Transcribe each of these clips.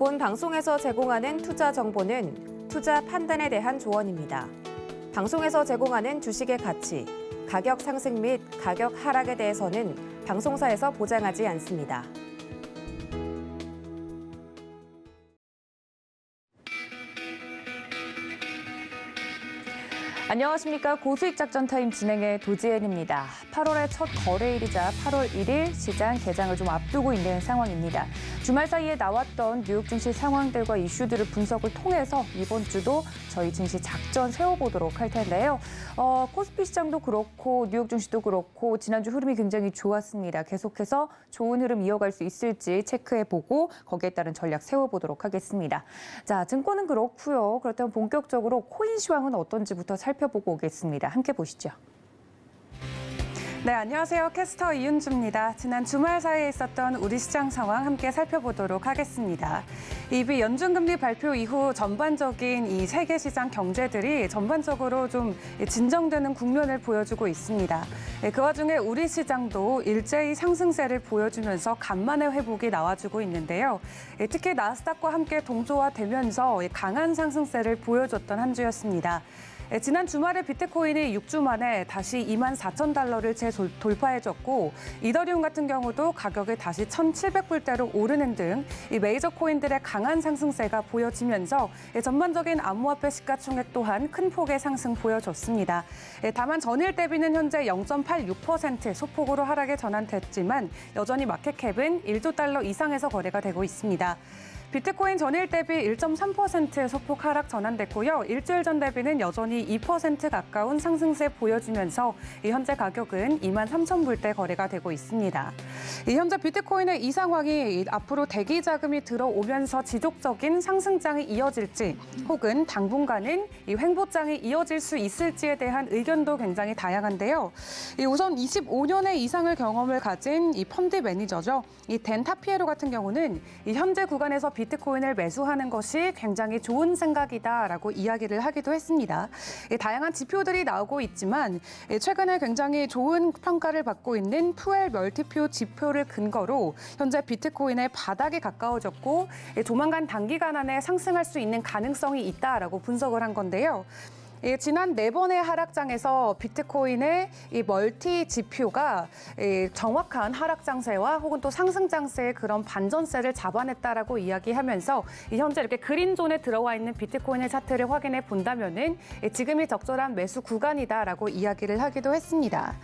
본 방송에서 제공하는 투자 정보는 투자 판단에 대한 조언입니다. 방송에서 제공하는 주식의 가치, 가격 상승 및 가격 하락에 대해서는 방송사에서 보장하지 않습니다. 안녕하십니까. 고수익 작전 타임 진행의 도지엔입니다. 8월의 첫 거래일이자 8월 1일 시장 개장을 좀 앞두고 있는 상황입니다. 주말 사이에 나왔던 뉴욕 증시 상황들과 이슈들을 분석을 통해서 이번 주도 저희 증시 작전 세워보도록 할 텐데요. 코스피 시장도 그렇고 뉴욕 증시도 그렇고 지난주 흐름이 굉장히 좋았습니다. 계속해서 좋은 흐름 이어갈 수 있을지 체크해보고 거기에 따른 전략 세워보도록 하겠습니다. 자, 증권은 그렇고요. 그렇다면 본격적으로 코인 시황은 어떤지부터 살펴보고 오겠습니다. 함께 보시죠. 네, 안녕하세요. 캐스터 이윤주입니다. 지난 주말 사이에 있었던 우리 시장 상황 함께 살펴보도록 하겠습니다. 이미 연준금리 발표 이후 전반적인 이 세계 시장 경제들이 전반적으로 좀 진정되는 국면을 보여주고 있습니다. 그 와중에 우리 시장도 일제히 상승세를 보여주면서 간만에 회복이 나와주고 있는데요. 특히 나스닥과 함께 동조화되면서 강한 상승세를 보여줬던 한 주였습니다. 지난 주말에 비트코인이 6주 만에 다시 24,000달러를 재돌파해줬고 이더리움 같은 경우도 가격이 다시 1,700불대로 오르는 등 이 메이저 코인들의 강한 상승세가 보여지면서 전반적인 암호화폐 시가총액 또한 큰 폭의 상승 보여줬습니다. 다만 전일 대비는 현재 0.86% 소폭으로 하락에 전환됐지만 여전히 마켓캡은 1조 달러 이상에서 거래가 되고 있습니다. 비트코인 전일 대비 1.3% 소폭 하락 전환됐고요. 일주일 전 대비는 여전히 2% 가까운 상승세 보여주면서 현재 가격은 23,000불대 거래가 되고 있습니다. 현재 비트코인의 이 상황이 앞으로 대기 자금이 들어오면서 지속적인 상승장이 이어질지 혹은 당분간은 이 횡보장이 이어질 수 있을지에 대한 의견도 굉장히 다양한데요. 우선 25년의 이상을 경험을 가진 이 펀드 매니저죠. 이 댄 타피에로 같은 경우는 이 현재 구간에서 비트코인을 매수하는 것이 굉장히 좋은 생각이다라고 이야기를 하기도 했습니다. 다양한 지표들이 나오고 있지만 최근에 굉장히 좋은 평가를 받고 있는 푸엘 멀티표 지표를 근거로 현재 비트코인의 바닥에 가까워졌고 조만간 단기간 안에 상승할 수 있는 가능성이 있다라고 분석을 한 건데요. 지난 4번의 하락장에서 비트코인의 이 멀티 지표가 정확한 하락장세와 혹은 또 상승장세의 그런 반전세를 잡아냈다라고 이야기하면서 현재 이렇게 그린존에 들어와 있는 비트코인의 차트를 확인해 본다면은 지금이 적절한 매수 구간이다라고 이야기를 하기도 했습니다.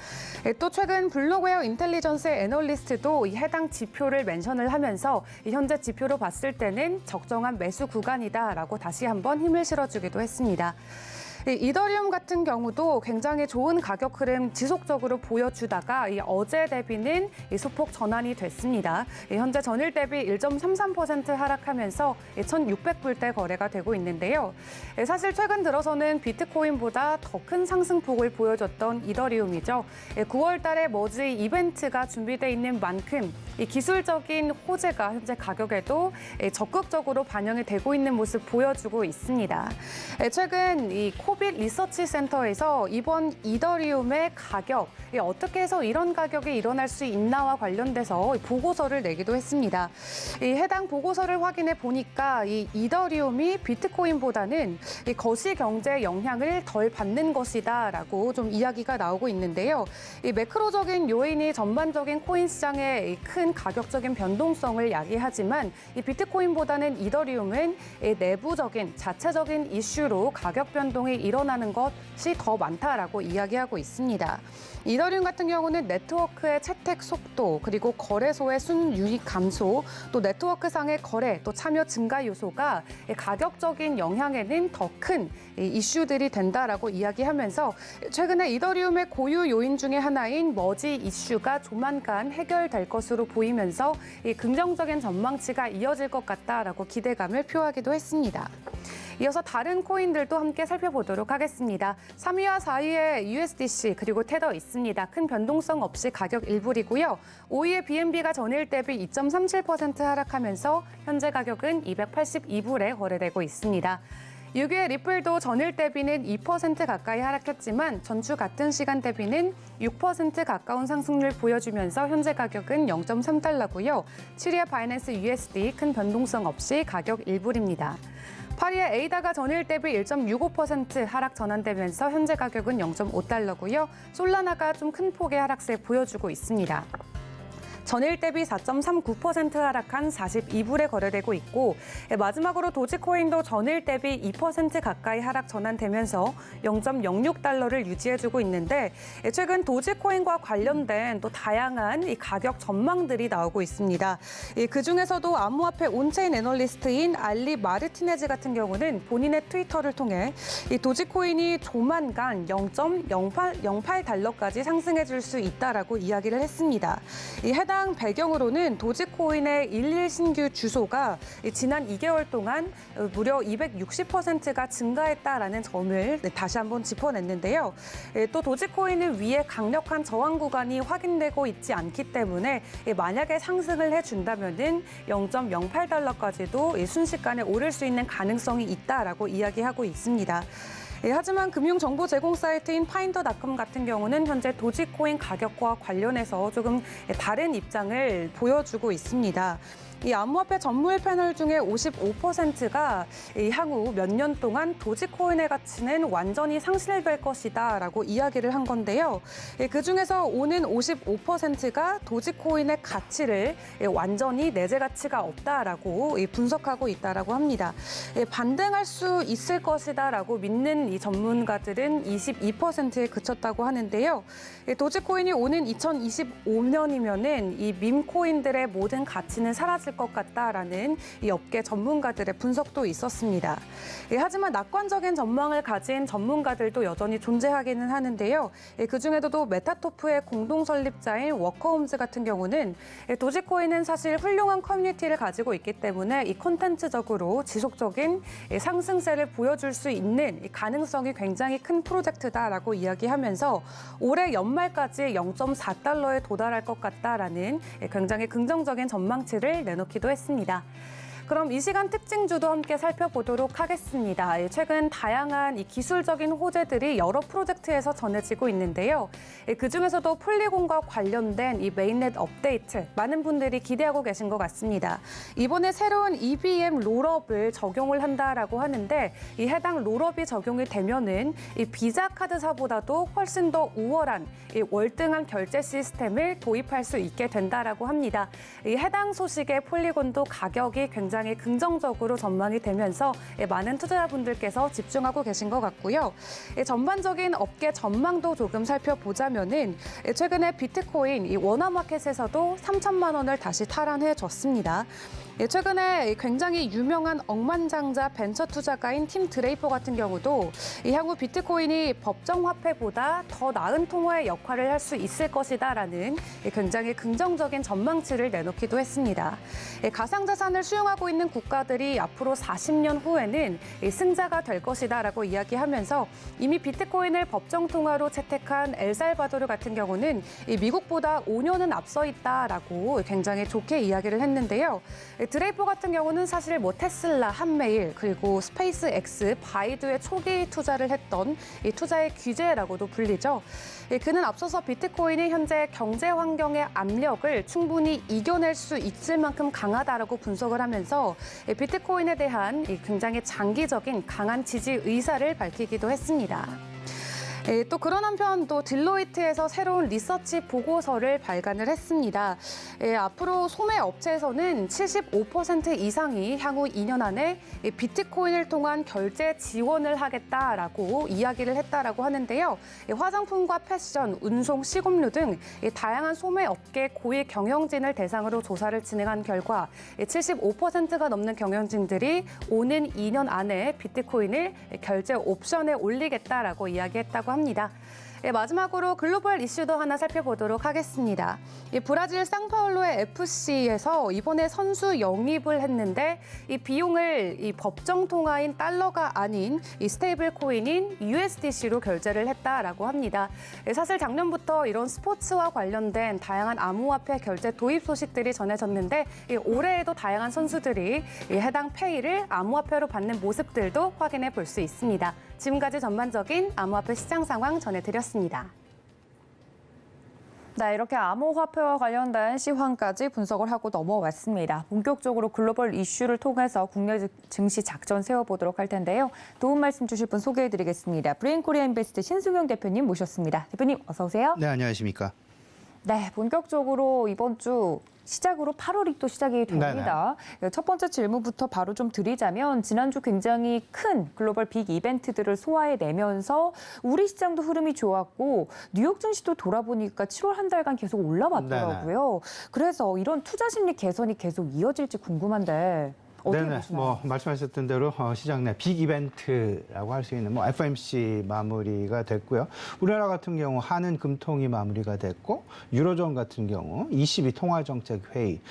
또 최근 블록웨어 인텔리전스 애널리스트도 이 해당 지표를 멘션을 하면서 현재 지표로 봤을 때는 적정한 매수 구간이다라고 다시 한번 힘을 실어주기도 했습니다. 이더리움 같은 경우도 굉장히 좋은 가격 흐름 지속적으로 보여주다가 어제 대비는 소폭 전환이 됐습니다. 현재 전일 대비 1.33% 하락하면서 1,600불대 거래가 되고 있는데요. 사실 최근 들어서는 비트코인보다 더 큰 상승폭을 보여줬던 이더리움이죠. 9월 달에 머지 이벤트가 준비돼 있는 만큼 이 기술적인 호재가 현재 가격에도 적극적으로 반영이 되고 있는 모습 보여주고 있습니다. 최근 이 코빗 리서치 센터에서 이번 이더리움의 가격, 어떻게 해서 이런 가격이 일어날 수 있나와 관련돼서 보고서를 내기도 했습니다. 이 해당 보고서를 확인해 보니까 이 이더리움이 비트코인보다는 이 거시 경제의 영향을 덜 받는 것이다라고 좀 이야기가 나오고 있는데요. 이 매크로적인 요인이 전반적인 코인 시장의 큰 가격적인 변동성을 야기하지만 이 비트코인보다는 이더리움은 내부적인 자체적인 이슈로 가격 변동이 일어나는 것이 더 많다라고 이야기하고 있습니다. 이더리움 같은 경우는 네트워크의 채택 속도, 그리고 거래소의 순이익 감소, 또 네트워크상의 거래, 또 참여 증가 요소가 가격적인 영향에는 더 큰 이슈들이 된다라고 이야기하면서 최근에 이더리움의 고유 요인 중에 하나인 머지 이슈가 조만간 해결될 것으로 보이면서 긍정적인 전망치가 이어질 것 같다라고 기대감을 표하기도 했습니다. 이어서 다른 코인들도 함께 살펴보도록 하겠습니다. 3위와 4위에 USDC 그리고 테더 있습니다. 큰 변동성 없이 가격 일불이고요. 5위의 BNB가 전일 대비 2.37% 하락하면서 현재 가격은 282불에 거래되고 있습니다. 6위의 리플도 전일 대비는 2% 가까이 하락했지만 전주 같은 시간 대비는 6% 가까운 상승률 보여주면서 현재 가격은 0.3달러고요. 7위의 바이낸스 USD 큰 변동성 없이 가격 일불입니다. 8위의 에이다가 전일 대비 1.65% 하락 전환되면서 현재 가격은 0.5달러고요. 솔라나가 좀 큰 폭의 하락세 보여주고 있습니다. 전일 대비 4.39% 하락한 42불에 거래되고 있고 마지막으로 도지코인도 전일 대비 2% 가까이 하락 전환되면서 0.06달러를 유지해주고 있는데 최근 도지코인과 관련된 또 다양한 이 가격 전망들이 나오고 있습니다. 그중에서도 암호화폐 온체인 애널리스트인 알리 마르티네즈 같은 경우는 본인의 트위터를 통해 이 도지코인이 조만간 0.08달러까지 상승해줄 수 있다라고 이야기를 했습니다. 이 해당 배경으로는 도지코인의 11 신규 주소가 지난 2개월 동안 무려 260%가 증가했다라는 점을 다시 한번 짚어냈는데요. 또 도지코인은 위에 강력한 저항 구간이 확인되고 있지 않기 때문에 만약에 상승을 해준다면은 0.08달러까지도 순식간에 오를 수 있는 가능성이 있다라고 이야기하고 있습니다. 하지만 금융정보 제공 사이트인 파인더닷컴 같은 경우는 현재 도지코인 가격과 관련해서 조금 다른 입장을 보여주고 있습니다. 이 암호화폐 전무일 패널 중에 55%가 향후 몇 년 동안 도지코인의 가치는 완전히 상실될 것이다라고 이야기를 한 건데요. 그중에서 오는 55%가 도지코인의 가치를 완전히 내재 가치가 없다라고 분석하고 있다라고 합니다. 반등할 수 있을 것이다라고 믿는 이 전문가들은 22%에 그쳤다고 하는데요. 도지코인이 오는 2025년이면은 이 밈코인들의 모든 가치는 사라질 것 같다라는 이 업계 전문가들의 분석도 있었습니다. 하지만 낙관적인 전망을 가진 전문가들도 여전히 존재하기는 하는데요. 그중에도 메타토프의 공동 설립자인 워커홈즈 같은 경우는 도지코인은 사실 훌륭한 커뮤니티를 가지고 있기 때문에 이 콘텐츠적으로 지속적인 상승세를 보여줄 수 있는 가능성이 굉장히 큰 프로젝트다라고 이야기하면서 올해 연말까지 0.4달러에 도달할 것 같다라는 굉장히 긍정적인 전망치를 내놓기도 했습니다. 그럼 이 시간 특징주도 함께 살펴보도록 하겠습니다. 최근 다양한 이 기술적인 호재들이 여러 프로젝트에서 전해지고 있는데요. 그중에서도 폴리곤과 관련된 이 메인넷 업데이트 많은 분들이 기대하고 계신 것 같습니다. 이번에 새로운 EVM 롤업을 적용을 한다라고 하는데 이 해당 롤업이 적용이 되면은 이 비자 카드사보다도 훨씬 더 우월한 이 월등한 결제 시스템을 도입할 수 있게 된다라고 합니다. 이 해당 소식에 폴리곤도 가격이 굉장히 긍정적으로 전망이 되면서 많은 투자자분들께서 집중하고 계신 것 같고요. 전반적인 업계 전망도 조금 살펴보자면은 최근에 비트코인 이 원화마켓에서도 3천만 원을 다시 탈환해줬습니다. 최근에 굉장히 유명한 억만장자 벤처 투자가인 팀 드레이퍼 같은 경우도 향후 비트코인이 법정 화폐보다 더 나은 통화의 역할을 할 수 있을 것이다라는 굉장히 긍정적인 전망치를 내놓기도 했습니다. 가상자산을 수용하고 있는 국가들이 앞으로 40년 후에는 승자가 될 것이다라고 이야기하면서 이미 비트코인을 법정 통화로 채택한 엘살바도르 같은 경우는 미국보다 5년은 앞서 있다라고 굉장히 좋게 이야기를 했는데요. 드레이퍼 같은 경우는 사실 테슬라, 한메일, 그리고 스페이스X, 바이두에 초기 투자를 했던 이 투자의 귀재라고도 불리죠. 그는 앞서서 비트코인이 현재 경제 환경의 압력을 충분히 이겨낼 수 있을 만큼 강하다라고 분석을 하면서 비트코인에 대한 굉장히 장기적인 강한 지지 의사를 밝히기도 했습니다. 또 그런 한편 또 딜로이트에서 새로운 리서치 보고서를 발간을 했습니다. 앞으로 소매 업체에서는 75% 이상이 향후 2년 안에 비트코인을 통한 결제 지원을 하겠다라고 이야기를 했다라고 하는데요. 화장품과 패션, 운송, 식음료 등 다양한 소매 업계 고위 경영진을 대상으로 조사를 진행한 결과 75%가 넘는 경영진들이 오는 2년 안에 비트코인을 결제 옵션에 올리겠다라고 이야기했다고 합니다. 마지막으로 글로벌 이슈도 하나 살펴보도록 하겠습니다. 이 브라질 상파울루의 FC에서 이번에 선수 영입을 했는데 이 비용을 이 법정 통화인 달러가 아닌 이 스테이블 코인인 USDC로 결제를 했다라고 합니다. 사실 작년부터 이런 스포츠와 관련된 다양한 암호화폐 결제 도입 소식들이 전해졌는데 올해에도 다양한 선수들이 이 해당 페이를 암호화폐로 받는 모습들도 확인해 볼 수 있습니다. 지금까지 전반적인 암호화폐 시장 상황 전해드렸습니다. 네, 이렇게 암호화폐와 관련된 시황까지 분석을 하고 넘어왔습니다. 본격적으로 글로벌 이슈를 통해서 국내 증시 작전 세워보도록 할 텐데요. 도움 말씀 주실 분 소개해드리겠습니다. 브레인코리아 인베스트 신승용 대표님 모셨습니다. 대표님 어서 오세요. 네, 안녕하십니까. 네, 본격적으로 이번 주 시작으로 8월이 또 시작이 됩니다. 네네. 첫 번째 질문부터 바로 좀 드리자면 지난주 굉장히 큰 글로벌 빅 이벤트들을 소화해내면서 우리 시장도 흐름이 좋았고 뉴욕 증시도 돌아보니까 7월 한 달간 계속 올라왔더라고요. 그래서 이런 투자 심리 개선이 계속 이어질지 궁금한데 어떻게 네네, 보시나요? 말씀하셨던 대로 시장 내 빅 이벤트라고 할 수 있는 FOMC 마무리가 됐고요. 우리나라 같은 경우 한은 금통위 마무리가 됐고 유로존 같은 경우 22 통화정책회의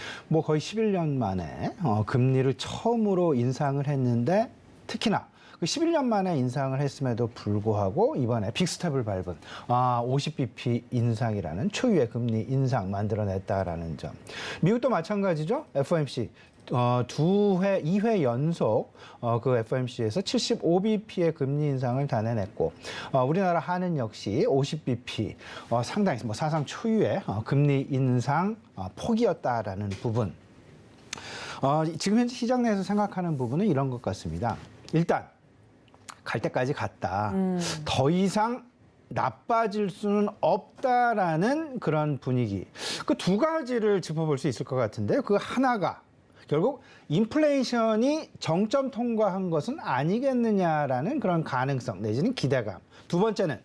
거의 11년 만에 금리를 처음으로 인상을 했는데 특히나 11년 만에 인상을 했음에도 불구하고 이번에 빅스텝을 밟은 50bp 인상이라는 초유의 금리 인상 만들어냈다라는 점. 미국도 마찬가지죠. FOMC 2회 연속 그 FOMC에서 75bp의 금리 인상을 단행했고 우리나라 한은 역시 50bp 상당히 사상 초유의 금리 인상 폭이었다라는 부분. 지금 현재 시장 내에서 생각하는 부분은 이런 것 같습니다. 일단 갈 때까지 갔다. 더 이상 나빠질 수는 없다라는 그런 분위기. 그 두 가지를 짚어볼 수 있을 것 같은데요. 그 하나가 결국 인플레이션이 정점 통과한 것은 아니겠느냐라는 그런 가능성 내지는 기대감. 두 번째는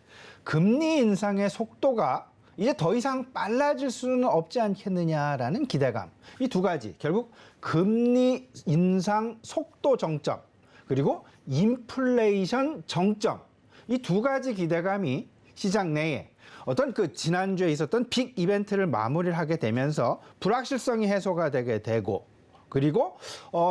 금리 인상의 속도가 이제 더 이상 빨라질 수는 없지 않겠느냐라는 기대감. 이 두 가지 결국 금리 인상 속도 정점 그리고 인플레이션 정점. 이 두 가지 기대감이 시장 내에 어떤 지난주에 있었던 빅 이벤트를 마무리를 하게 되면서 불확실성이 해소가 되게 되고 그리고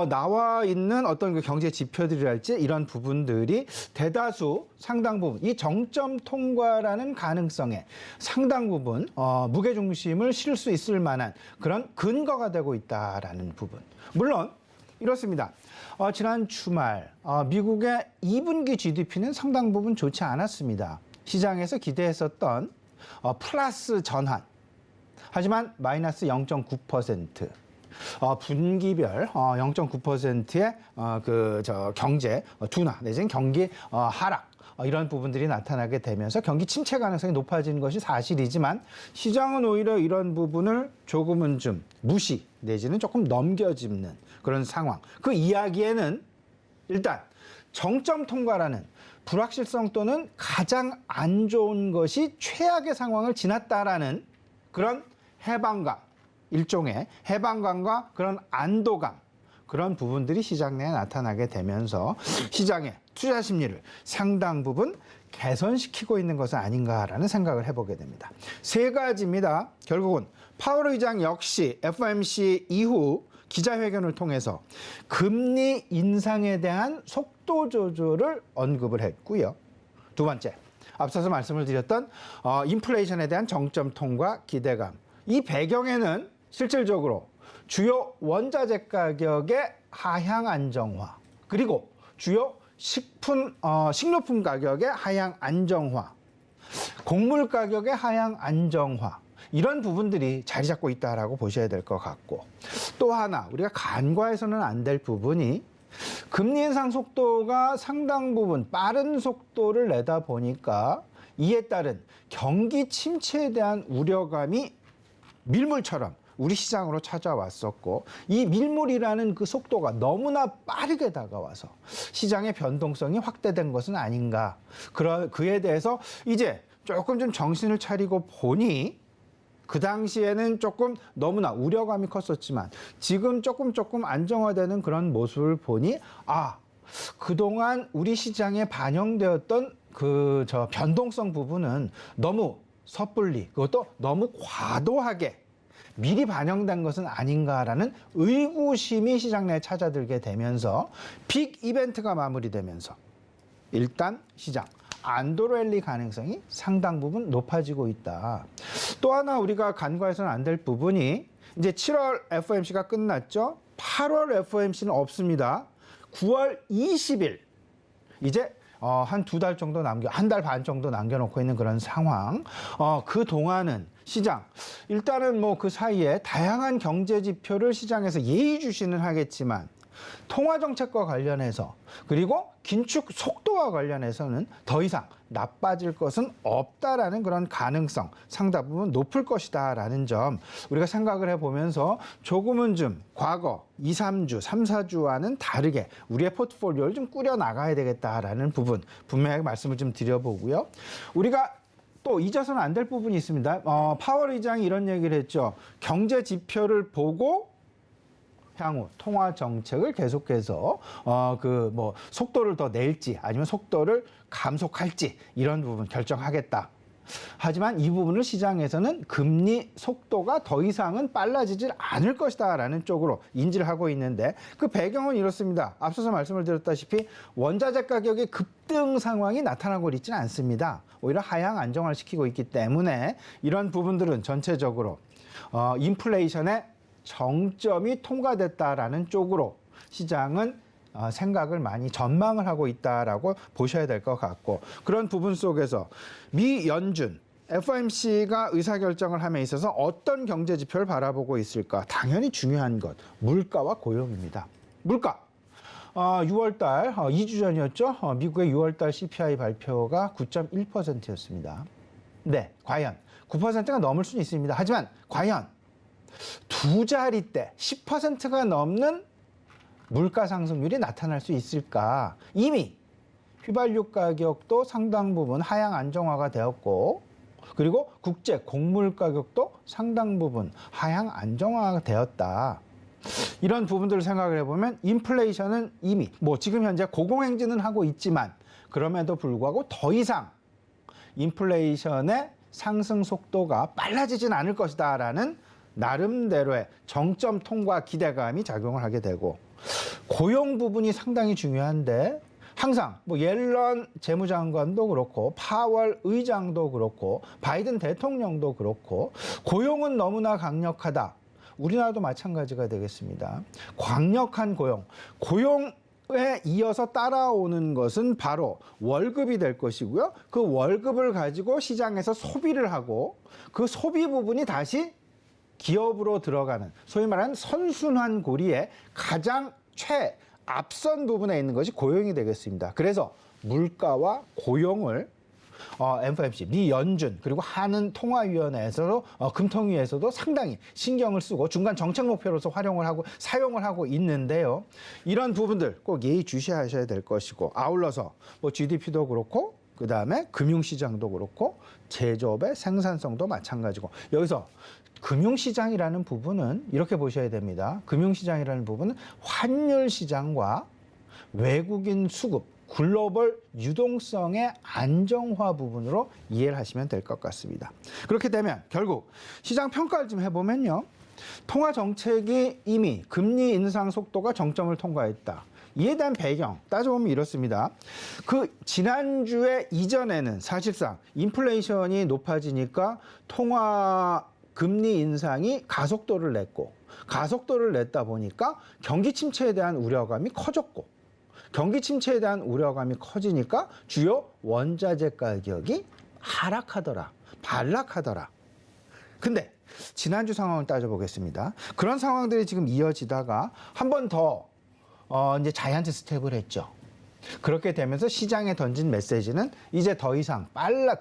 나와 있는 어떤 경제 지표들이랄지 이런 부분들이 대다수 상당 부분 이 정점 통과라는 가능성에 상당 부분 무게 중심을 실을 수 있을 만한 그런 근거가 되고 있다라는 부분. 물론 이렇습니다. 지난 주말 미국의 2분기 GDP는 상당 부분 좋지 않았습니다. 시장에서 기대했었던 플러스 전환. 하지만 마이너스 0.9%. 분기별 0.9%의 경제 둔화 내지는 경기 하락 이런 부분들이 나타나게 되면서 경기 침체 가능성이 높아지는 것이 사실이지만 시장은 오히려 이런 부분을 조금은 좀 무시 내지는 조금 넘겨짚는 그런 상황. 그 이야기에는 일단 정점 통과라는 불확실성 또는 가장 안 좋은 것이 최악의 상황을 지났다라는 그런 해방감. 일종의 해방감과 그런 안도감 그런 부분들이 시장 내에 나타나게 되면서 시장의 투자 심리를 상당 부분 개선시키고 있는 것은 아닌가라는 생각을 해보게 됩니다. 세 가지입니다. 결국은 파월 의장 역시 FOMC 이후 기자회견을 통해서 금리 인상에 대한 속도 조절을 언급을 했고요. 두 번째, 앞서서 말씀을 드렸던 인플레이션에 대한 정점 통과 기대감. 이 배경에는 실질적으로 주요 원자재 가격의 하향 안정화 그리고 주요 식료품 가격의 하향 안정화, 곡물 가격의 하향 안정화 이런 부분들이 자리 잡고 있다라고 보셔야 될 것 같고 또 하나 우리가 간과해서는 안 될 부분이 금리 인상 속도가 상당 부분 빠른 속도를 내다 보니까 이에 따른 경기 침체에 대한 우려감이 밀물처럼 우리 시장으로 찾아왔었고 이 밀물이라는 그 속도가 너무나 빠르게 다가와서 시장의 변동성이 확대된 것은 아닌가. 그에 대해서 이제 조금 좀 정신을 차리고 보니 그 당시에는 조금 너무나 우려감이 컸었지만 지금 조금 안정화되는 그런 모습을 보니 그동안 우리 시장에 반영되었던 변동성 부분은 너무 섣불리 그것도 너무 과도하게 미리 반영된 것은 아닌가라는 의구심이 시장 내에 찾아들게 되면서 빅 이벤트가 마무리되면서 일단 시장 안도 랠리 가능성이 상당 부분 높아지고 있다. 또 하나 우리가 간과해서는 안 될 부분이 이제 7월 FOMC가 끝났죠. 8월 FOMC는 없습니다. 9월 20일 이제 한 2달 정도 한 달 반 정도 남겨놓고 있는 그런 상황. 그 동안은 시장 일단은 뭐 그 사이에 다양한 경제 지표를 시장에서 예의주시는 하겠지만 통화 정책과 관련해서 그리고 긴축 속도와 관련해서는 더 이상 나빠질 것은 없다라는 그런 가능성 상당 부분 높을 것이다라는 점 우리가 생각을 해보면서 조금은 좀 과거 2, 3주, 3, 4주와는 다르게 우리의 포트폴리오를 좀 꾸려 나가야 되겠다라는 부분 분명하게 말씀을 좀 드려보고요. 우리가 또 잊어서는 안 될 부분이 있습니다. 파월 의장이 이런 얘기를 했죠. 경제 지표를 보고 향후 통화 정책을 계속해서 속도를 더 낼지 아니면 속도를 감속할지 이런 부분 결정하겠다. 하지만 이 부분을 시장에서는 금리 속도가 더 이상은 빨라지질 않을 것이다라는 쪽으로 인지를 하고 있는데 그 배경은 이렇습니다. 앞서서 말씀을 드렸다시피 원자재 가격의 급등 상황이 나타나고 있지는 않습니다. 오히려 하향 안정화를 시키고 있기 때문에 이런 부분들은 전체적으로 인플레이션의 정점이 통과됐다라는 쪽으로 시장은 생각을 많이 전망을 하고 있다라고 보셔야 될 것 같고 그런 부분 속에서 미 연준 FOMC가 의사결정을 함에 있어서 어떤 경제 지표를 바라보고 있을까? 당연히 중요한 것 물가와 고용입니다. 물가 6월달 2주 전이었죠. 미국의 6월달 CPI 발표가 9.1%였습니다. 네, 과연 9%가 넘을 수는 있습니다. 하지만 과연 두 자릿대 10%가 넘는 물가 상승률이 나타날 수 있을까? 이미 휘발유 가격도 상당 부분 하향 안정화가 되었고 그리고 국제 곡물 가격도 상당 부분 하향 안정화가 되었다. 이런 부분들을 생각을 해보면 인플레이션은 이미 지금 현재 고공행진은 하고 있지만 그럼에도 불구하고 더 이상 인플레이션의 상승 속도가 빨라지진 않을 것이다라는 나름대로의 정점 통과 기대감이 작용을 하게 되고 고용 부분이 상당히 중요한데 항상 옐런 재무장관도 그렇고 파월 의장도 그렇고 바이든 대통령도 그렇고 고용은 너무나 강력하다. 우리나라도 마찬가지가 되겠습니다. 강력한 고용에 이어서 따라오는 것은 바로 월급이 될 것이고요. 그 월급을 가지고 시장에서 소비를 하고 그 소비 부분이 다시 기업으로 들어가는 소위 말하는 선순환 고리의 가장 앞선 부분에 있는 것이 고용이 되겠습니다. 그래서 물가와 고용을 FOMC, 미 연준 그리고 한은 통화위원회에서도 금통위에서도 상당히 신경을 쓰고 중간 정책 목표로서 사용을 하고 있는데요. 이런 부분들 꼭 예의주시하셔야 될 것이고 아울러서 GDP도 그렇고 그다음에 금융시장도 그렇고 제조업의 생산성도 마찬가지고 여기서 금융시장이라는 부분은 이렇게 보셔야 됩니다. 금융시장이라는 부분은 환율 시장과 외국인 수급, 글로벌 유동성의 안정화 부분으로 이해를 하시면 될 것 같습니다. 그렇게 되면 결국 시장 평가를 좀 해보면요. 통화 정책이 이미 금리 인상 속도가 정점을 통과했다. 이에 대한 배경 따져보면 이렇습니다. 그 지난주에 이전에는 사실상 인플레이션이 높아지니까 통화 금리 인상이 가속도를 냈다 보니까 경기 침체에 대한 우려감이 커졌고 경기 침체에 대한 우려감이 커지니까 주요 원자재 가격이 반락하더라. 근데 지난주 상황을 따져보겠습니다. 그런 상황들이 지금 이어지다가 한 번 더 이제 자이언트 스텝을 했죠. 그렇게 되면서 시장에 던진 메시지는 이제 더 이상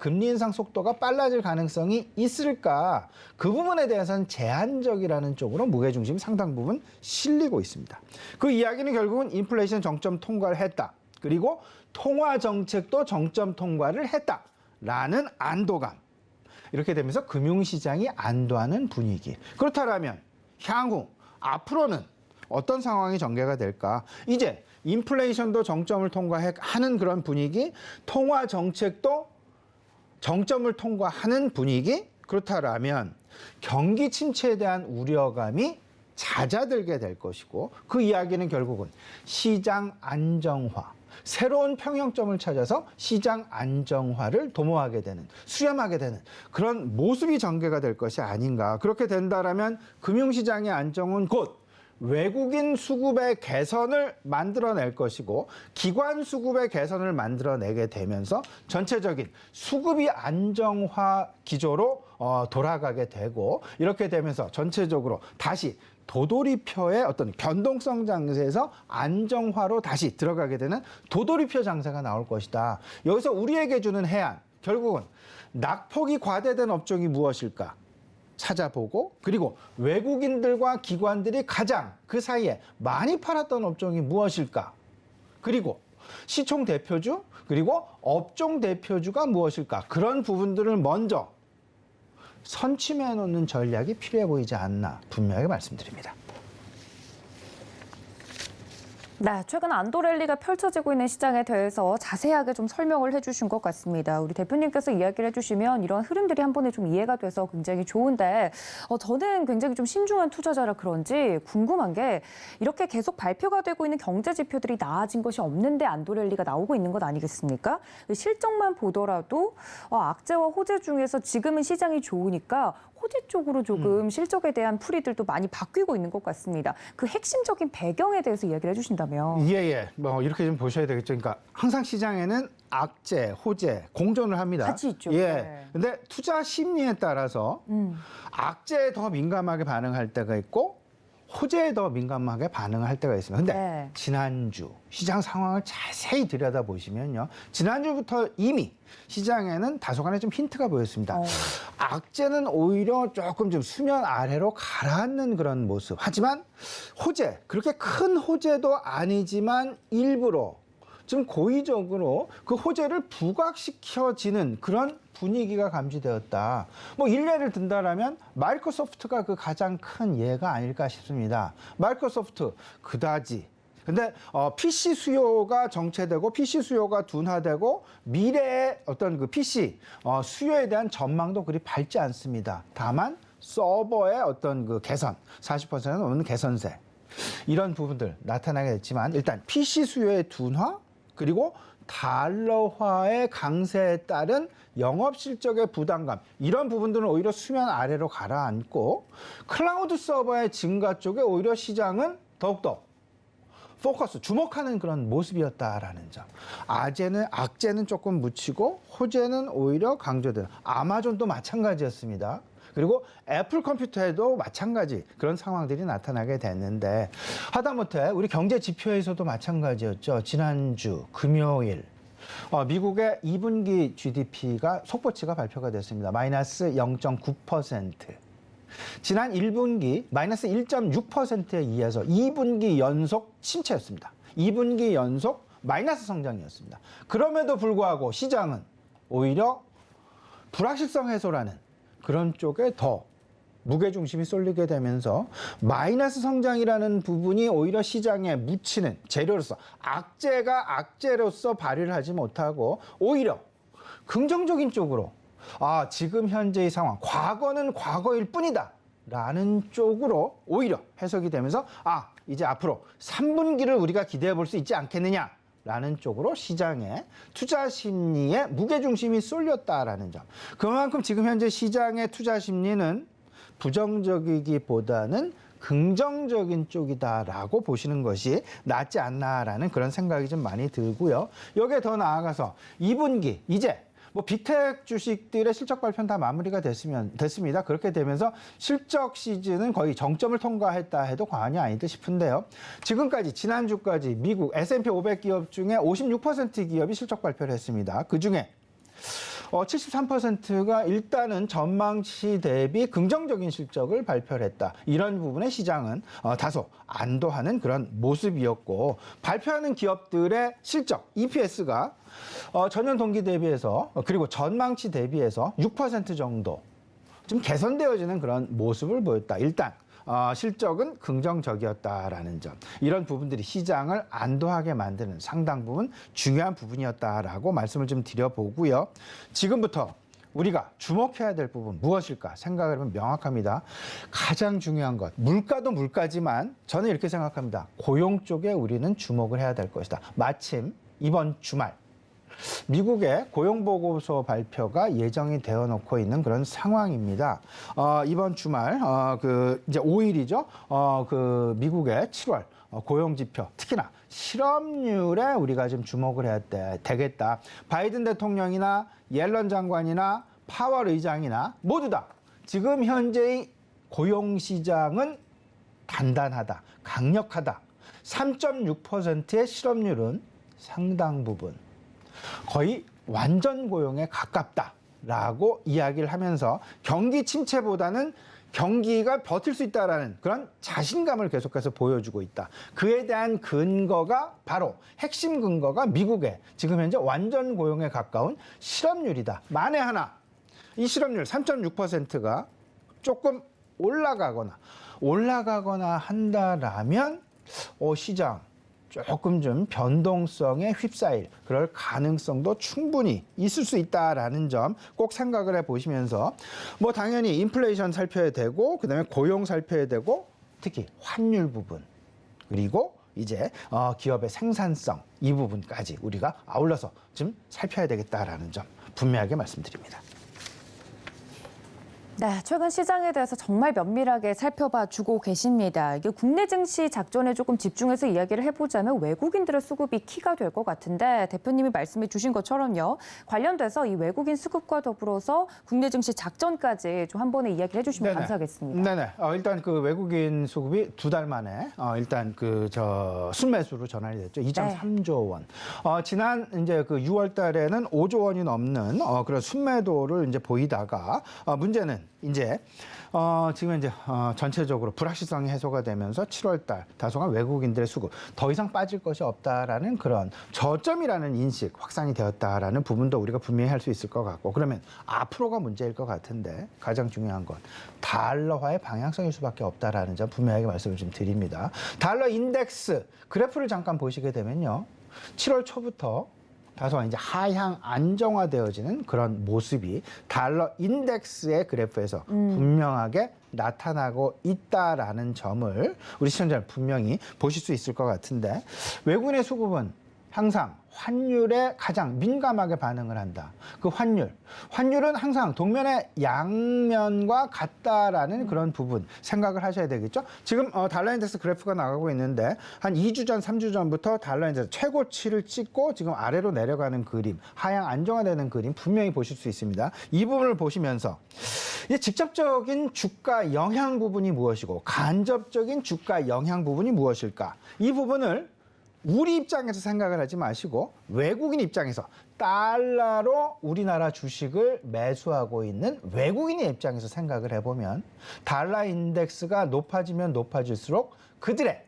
금리 인상 속도가 빨라질 가능성이 있을까? 그 부분에 대해서는 제한적이라는 쪽으로 무게중심이 상당 부분 실리고 있습니다. 그 이야기는 결국은 인플레이션 정점 통과를 했다. 그리고 통화 정책도 정점 통과를 했다라는 안도감. 이렇게 되면서 금융시장이 안도하는 분위기. 그렇다면 향후 앞으로는 어떤 상황이 전개가 될까? 이제 인플레이션도 정점을 통과하는 그런 분위기, 통화 정책도 정점을 통과하는 분위기, 그렇다라면 경기 침체에 대한 우려감이 잦아들게 될 것이고, 그 이야기는 결국은 시장 안정화, 새로운 평형점을 찾아서 시장 안정화를 도모하게 되는, 수렴하게 되는 그런 모습이 전개가 될 것이 아닌가. 그렇게 된다라면 금융시장의 안정은 곧 외국인 수급의 개선을 만들어낼 것이고, 기관 수급의 개선을 만들어내게 되면서 전체적인 수급이 안정화 기조로 돌아가게 되고, 이렇게 되면서 전체적으로 다시 도돌이표의 어떤 변동성 장세에서 안정화로 다시 들어가게 되는 도돌이표 장세가 나올 것이다. 여기서 우리에게 주는 해안, 결국은 낙폭이 과대된 업종이 무엇일까 찾아보고, 그리고 외국인들과 기관들이 가장 그 사이에 많이 팔았던 업종이 무엇일까, 그리고 시총 대표주, 그리고 업종 대표주가 무엇일까, 그런 부분들을 먼저 선취해 놓는 전략이 필요해 보이지 않나 분명하게 말씀드립니다. 네, 최근 안도랠리가 펼쳐지고 있는 시장에 대해서 자세하게 좀 설명을 해주신 것 같습니다. 우리 대표님께서 이야기를 해주시면 이런 흐름들이 한 번에 좀 이해가 돼서 굉장히 좋은데, 저는 굉장히 좀 신중한 투자자라 그런지 궁금한 게, 이렇게 계속 발표가 되고 있는 경제 지표들이 나아진 것이 없는데 안도랠리가 나오고 있는 것 아니겠습니까? 실적만 보더라도 악재와 호재 중에서 지금은 시장이 좋으니까 호재 쪽으로 조금 실적에 대한 풀이들도 많이 바뀌고 있는 것 같습니다. 그 핵심적인 배경에 대해서 이야기를 해주신다면. 예. 뭐 이렇게 좀 보셔야 되겠죠. 그러니까 항상 시장에는 악재, 호재 공존을 합니다. 같이 있죠. 예. 네. 근데 투자 심리에 따라서 악재에 더 민감하게 반응할 때가 있고, 호재에 더 민감하게 반응을 할 때가 있습니다. 근데 네. 지난주 시장 상황을 자세히 들여다보시면요, 지난주부터 이미 시장에는 다소간의 좀 힌트가 보였습니다. 악재는 오히려 조금 좀 수면 아래로 가라앉는 그런 모습. 하지만 호재, 그렇게 큰 호재도 아니지만 일부러 좀 고의적으로 그 호재를 부각시켜지는 그런 분위기가 감지되었다. 뭐 일례를 든다라면 마이크로소프트가 그 가장 큰 예가 아닐까 싶습니다. 마이크로소프트 그다지. 근데 PC 수요가 정체되고 PC 수요가 둔화되고 미래의 어떤 그 PC 수요에 대한 전망도 그리 밝지 않습니다. 다만 서버의 어떤 그 개선, 40%는 넘는 개선세, 이런 부분들 나타나게 됐지만, 일단 PC 수요의 둔화, 그리고 달러화의 강세에 따른 영업 실적의 부담감, 이런 부분들은 오히려 수면 아래로 가라앉고, 클라우드 서버의 증가 쪽에 오히려 시장은 더욱더 주목하는 그런 모습이었다라는 점. 악재는 조금 묻히고 호재는 오히려 강조되는, 아마존도 마찬가지였습니다. 그리고 애플 컴퓨터에도 마찬가지 그런 상황들이 나타나게 됐는데, 하다못해 우리 경제 지표에서도 마찬가지였죠. 지난주 금요일 미국의 2분기 GDP가 속보치가 발표가 됐습니다. 마이너스 0.9%. 지난 1분기 마이너스 1.6%에 의해서 2분기 연속 침체였습니다. 2분기 연속 마이너스 성장이었습니다. 그럼에도 불구하고 시장은 오히려 불확실성 해소라는 그런 쪽에 더 무게중심이 쏠리게 되면서 마이너스 성장이라는 부분이 오히려 시장에 묻히는 재료로서, 악재가 악재로서 발휘를 하지 못하고 오히려 긍정적인 쪽으로, 지금 현재의 상황, 과거는 과거일 뿐이다 라는 쪽으로 오히려 해석이 되면서 이제 앞으로 3분기를 우리가 기대해 볼 수 있지 않겠느냐 라는 쪽으로 시장의 투자 심리에 무게중심이 쏠렸다라는 점. 그만큼 지금 현재 시장의 투자 심리는 부정적이기보다는 긍정적인 쪽이다라고 보시는 것이 낫지 않나라는 그런 생각이 좀 많이 들고요. 여기에 더 나아가서 2분기 이제 뭐 빅텍 주식들의 실적 발표는 다 마무리가 됐습니다. 그렇게 되면서 실적 시즌은 거의 정점을 통과했다 해도 과언이 아니다 싶은데요. 지금까지 지난주까지 미국 S&P 500 기업 중에 56% 기업이 실적 발표를 했습니다. 그중에 73%가 일단은 전망치 대비 긍정적인 실적을 발표를 했다. 이런 부분에 시장은 다소 안도하는 그런 모습이었고, 발표하는 기업들의 실적, EPS가 전년 동기 대비해서, 그리고 전망치 대비해서 6% 정도 좀 개선되어지는 그런 모습을 보였다. 일단 실적은 긍정적이었다라는 점. 이런 부분들이 시장을 안도하게 만드는 상당 부분 중요한 부분이었다라고 말씀을 좀 드려보고요. 지금부터 우리가 주목해야 될 부분 무엇일까 생각을 해보면 명확합니다. 가장 중요한 것, 물가도 물가지만 저는 이렇게 생각합니다. 고용 쪽에 우리는 주목을 해야 될 것이다. 마침 이번 주말 미국의 고용보고서 발표가 예정이 되어 놓고 있는 그런 상황입니다. 이번 주말, 이제 5일이죠. 미국의 7월 고용지표, 특히나 실업률에 우리가 좀 주목을 해야 되겠다. 바이든 대통령이나 옐런 장관이나 파월 의장이나 모두 다 지금 현재의 고용시장은 단단하다, 강력하다. 3.6%의 실업률은 상당 부분 거의 완전 고용에 가깝다라고 이야기를 하면서 경기 침체보다는 경기가 버틸 수 있다라는 그런 자신감을 계속해서 보여주고 있다. 그에 대한 근거가 바로 핵심 근거가 미국의 지금 현재 완전 고용에 가까운 실업률이다. 만에 하나 이 실업률 3.6%가 조금 올라가거나 한다라면 시장 조금 좀 변동성에 휩싸일 그럴 가능성도 충분히 있을 수 있다라는 점 꼭 생각을 해보시면서 뭐 당연히 인플레이션 살펴야 되고 그다음에 고용 살펴야 되고 특히 환율 부분 그리고 이제 기업의 생산성 이 부분까지 우리가 아울러서 좀 살펴야 되겠다라는 점 분명하게 말씀드립니다. 네, 최근 시장에 대해서 정말 면밀하게 살펴봐 주고 계십니다. 이게 국내 증시 작전에 조금 집중해서 이야기를 해보자면 외국인들의 수급이 키가 될 것 같은데 대표님이 말씀해 주신 것처럼요. 관련돼서 이 외국인 수급과 더불어서 국내 증시 작전까지 좀 한 번에 이야기를 해주시면 감사하겠습니다. 네네. 일단 그 외국인 수급이 2달 만에 일단 순매수로 전환이 됐죠. 2.3조 원. 지난 이제 6월 달에는 5조 원이 넘는 그런 순매도를 이제 보이다가 문제는 이제 지금 이제 전체적으로 불확실성이 해소가 되면서 7월 달 다소간 외국인들의 수급 더 이상 빠질 것이 없다라는 그런 저점이라는 인식 확산이 되었다라는 부분도 우리가 분명히 할 수 있을 것 같고 그러면 앞으로가 문제일 것 같은데 가장 중요한 건 달러화의 방향성일 수밖에 없다라는 점 분명하게 말씀을 좀 드립니다. 달러 인덱스 그래프를 잠깐 보시게 되면요. 7월 초부터 다소간 이제 하향 안정화되어지는 그런 모습이 달러 인덱스의 그래프에서 분명하게 나타나고 있다라는 점을 우리 시청자는 분명히 보실 수 있을 것 같은데 외국인의 수급은 항상 환율에 가장 민감하게 반응을 한다. 그 환율은 항상 동면의 양면과 같다라는 그런 부분 생각을 하셔야 되겠죠. 지금 달러 인덱스 그래프가 나가고 있는데 한 2주 전, 3주 전부터 달러 인덱스 최고치를 찍고 지금 아래로 내려가는 그림, 하향 안정화되는 그림 분명히 보실 수 있습니다. 이 부분을 보시면서 직접적인 주가 영향 부분이 무엇이고 간접적인 주가 영향 부분이 무엇일까? 이 부분을 우리 입장에서 생각을 하지 마시고 외국인 입장에서 달러로 우리나라 주식을 매수하고 있는 외국인의 입장에서 생각을 해보면 달러 인덱스가 높아지면 높아질수록 그들의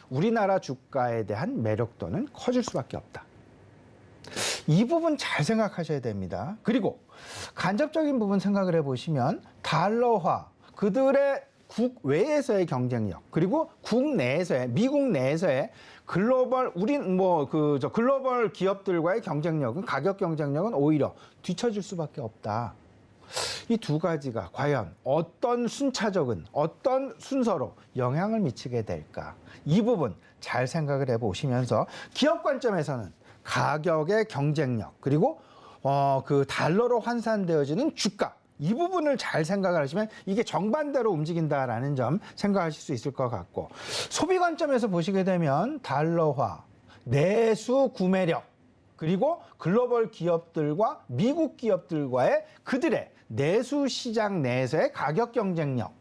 우리나라 주가에 대한 매력도는 커질 수밖에 없다. 이 부분 잘 생각하셔야 됩니다. 그리고 간접적인 부분 생각을 해보시면 달러화, 그들의 국외에서의 경쟁력 그리고 국내에서의 미국 내에서의 글로벌 글로벌 기업들과의 경쟁력은 가격 경쟁력은 오히려 뒤처질 수밖에 없다. 이 두 가지가 과연 어떤 순차적인 어떤 순서로 영향을 미치게 될까? 이 부분 잘 생각을 해보시면서 기업 관점에서는 가격의 경쟁력 그리고 그 달러로 환산되어지는 주가 이 부분을 잘 생각을 하시면 이게 정반대로 움직인다라는 점 생각하실 수 있을 것 같고 소비 관점에서 보시게 되면 달러화, 내수 구매력 그리고 글로벌 기업들과 미국 기업들과의 그들의 내수 시장 내에서의 가격 경쟁력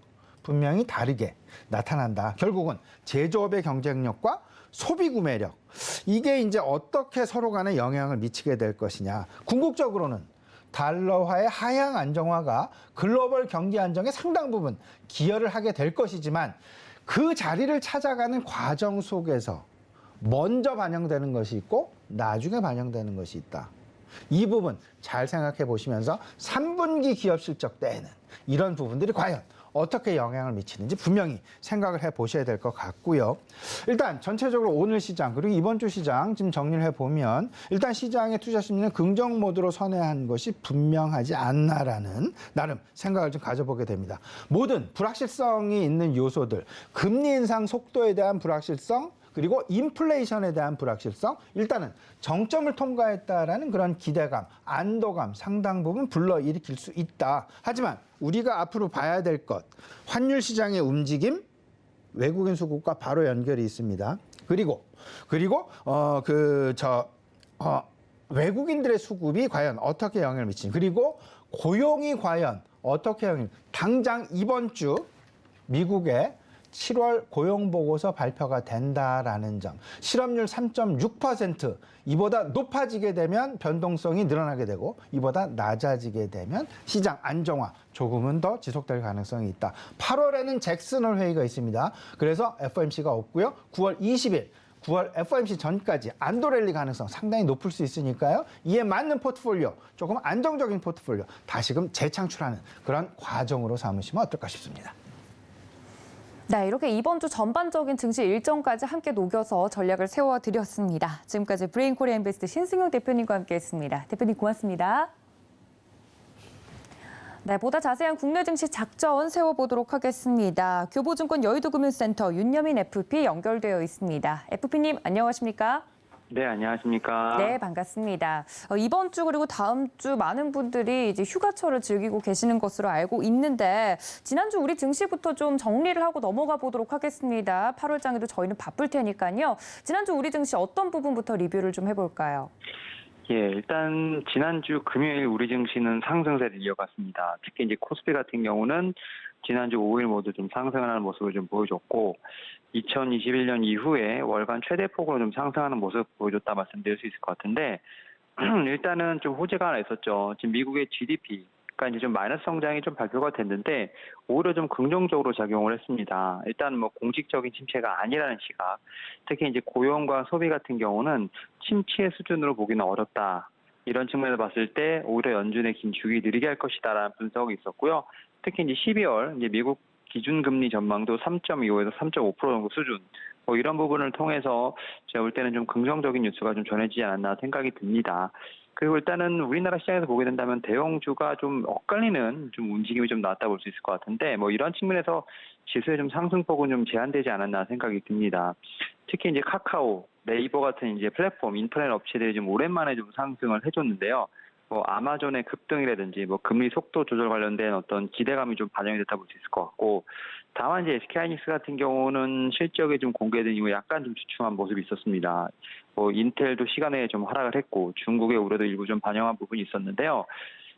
분명히 다르게 나타난다. 결국은 제조업의 경쟁력과 소비 구매력 이게 이제 어떻게 서로 간에 영향을 미치게 될 것이냐. 궁극적으로는 달러화의 하향 안정화가 글로벌 경기 안정에 상당 부분 기여를 하게 될 것이지만 그 자리를 찾아가는 과정 속에서 먼저 반영되는 것이 있고 나중에 반영되는 것이 있다. 이 부분 잘 생각해 보시면서 3분기 기업 실적 때에는 이런 부분들이 과연 어떻게 영향을 미치는지 분명히 생각을 해보셔야 될 것 같고요. 일단 전체적으로 오늘 시장 그리고 이번 주 시장 지금 정리를 해보면 일단 시장의 투자 심리는 긍정 모드로 선회한 것이 분명하지 않나라는 나름 생각을 좀 가져보게 됩니다. 모든 불확실성이 있는 요소들, 금리 인상 속도에 대한 불확실성, 그리고 인플레이션에 대한 불확실성, 일단은 정점을 통과했다라는 그런 기대감, 안도감 상당 부분 불러일으킬 수 있다. 하지만 우리가 앞으로 봐야 될 것, 환율 시장의 움직임, 외국인 수급과 바로 연결이 있습니다. 그리고 외국인들의 수급이 과연 어떻게 영향을 미치는지, 그리고 고용이 과연 어떻게 당장 이번 주 미국의 7월 고용보고서 발표가 된다라는 점. 실업률 3.6%, 이보다 높아지게 되면 변동성이 늘어나게 되고 이보다 낮아지게 되면 시장 안정화 조금은 더 지속될 가능성이 있다. 8월에는 잭슨홀 회의가 있습니다. 그래서 FOMC가 없고요. 9월 20일 9월 FOMC 전까지 안도랠리 가능성 상당히 높을 수 있으니까요. 이에 맞는 포트폴리오, 조금 안정적인 포트폴리오 다시금 재창출하는 그런 과정으로 삼으시면 어떨까 싶습니다. 네, 이렇게 이번 주 전반적인 증시 일정까지 함께 녹여서 전략을 세워드렸습니다. 지금까지 브레인코리아 인베스트 신승용 대표님과 함께했습니다. 대표님 고맙습니다. 네, 보다 자세한 국내 증시 작전 세워보도록 하겠습니다. 교보증권 여의도금융센터 윤여민 FP 연결되어 있습니다. FP님 안녕하십니까? 네, 안녕하십니까? 네, 반갑습니다. 이번 주 그리고 다음 주 많은 분들이 이제 휴가철을 즐기고 계시는 것으로 알고 있는데 지난주 우리 증시부터 좀 정리를 하고 넘어가 보도록 하겠습니다. 8월장에도 저희는 바쁠 테니까요. 지난주 우리 증시 어떤 부분부터 리뷰를 좀 해볼까요? 예, 일단 지난주 금요일 우리 증시는 상승세를 이어갔습니다. 특히 이제 코스피 같은 경우는 지난주 5일 모두 좀 상승하는 모습을 좀 보여줬고 2021년 이후에 월간 최대폭으로 좀 상승하는 모습 보여줬다 말씀드릴 수 있을 것 같은데 일단은 좀 호재가 하나 있었죠. 지금 미국의 GDP가 이제 좀 마이너스 성장이 좀 발표가 됐는데 오히려 좀 긍정적으로 작용을 했습니다. 일단 뭐 공식적인 침체가 아니라는 시각, 특히 이제 고용과 소비 같은 경우는 침체 수준으로 보기는 어렵다. 이런 측면에서 봤을 때 오히려 연준의 긴축이 느리게 할 것이다라는 분석이 있었고요. 특히 이제 12월 이제 미국 기준금리 전망도 3.25에서 3.5% 정도 수준, 뭐 이런 부분을 통해서 제가 볼 때는 좀 긍정적인 뉴스가 좀 전해지지 않았나 생각이 듭니다. 그리고 일단은 우리나라 시장에서 보게 된다면 대형주가 좀 엇갈리는 좀 움직임이 좀 나왔다 볼 수 있을 것 같은데 뭐 이런 측면에서 지수의 좀 상승폭은 좀 제한되지 않았나 생각이 듭니다. 특히 이제 카카오, 네이버 같은 이제 플랫폼, 인터넷 업체들이 좀 오랜만에 좀 상승을 해줬는데요. 뭐 아마존의 급등이라든지 뭐 금리 속도 조절 관련된 어떤 기대감이 좀 반영이 됐다 볼 수 있을 것 같고, 다만 이제 SK하이닉스 같은 경우는 실적이 좀 공개된 이후에 약간 좀 주춤한 모습이 있었습니다. 뭐 인텔도 시간에 좀 하락을 했고 중국의 우려도 일부 좀 반영한 부분이 있었는데요.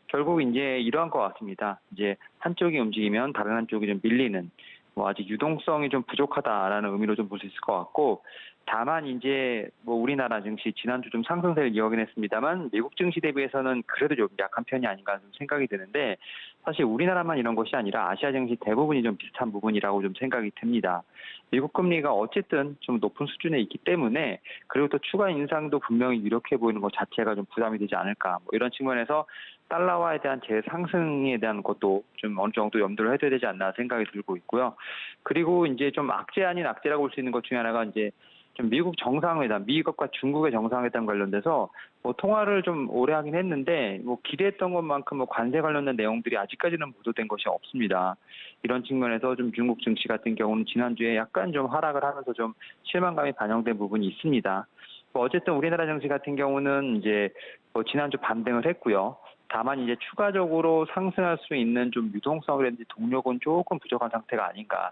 결국 이제 이러한 것 같습니다. 이제 한쪽이 움직이면 다른 한쪽이 좀 밀리는, 뭐 아직 유동성이 좀 부족하다라는 의미로 좀 볼 수 있을 것 같고, 다만 이제 뭐 우리나라 증시 지난주 좀 상승세를 이어가긴 했습니다만 미국 증시 대비해서는 그래도 좀 약한 편이 아닌가 좀 생각이 드는데, 사실 우리나라만 이런 것이 아니라 아시아 증시 대부분이 좀 비슷한 부분이라고 좀 생각이 듭니다. 미국 금리가 어쨌든 좀 높은 수준에 있기 때문에, 그리고 또 추가 인상도 분명히 유력해 보이는 것 자체가 좀 부담이 되지 않을까, 뭐 이런 측면에서 달러화에 대한 재상승에 대한 것도 좀 어느 정도 염두를 해줘야 되지 않나 생각이 들고 있고요. 그리고 이제 좀 악재 아닌 악재라고 볼 수 있는 것 중에 하나가 이제 좀 미국 정상회담, 미국과 중국의 정상회담 관련돼서 뭐 통화를 좀 오래 하긴 했는데 뭐 기대했던 것만큼 뭐 관세 관련된 내용들이 아직까지는 보도된 것이 없습니다. 이런 측면에서 좀 중국 증시 같은 경우는 지난주에 약간 좀 하락을 하면서 좀 실망감이 반영된 부분이 있습니다. 뭐 어쨌든 우리나라 증시 같은 경우는 이제 뭐 지난주 반등을 했고요. 다만 이제 추가적으로 상승할 수 있는 좀 유동성이라든지 동력은 조금 부족한 상태가 아닌가.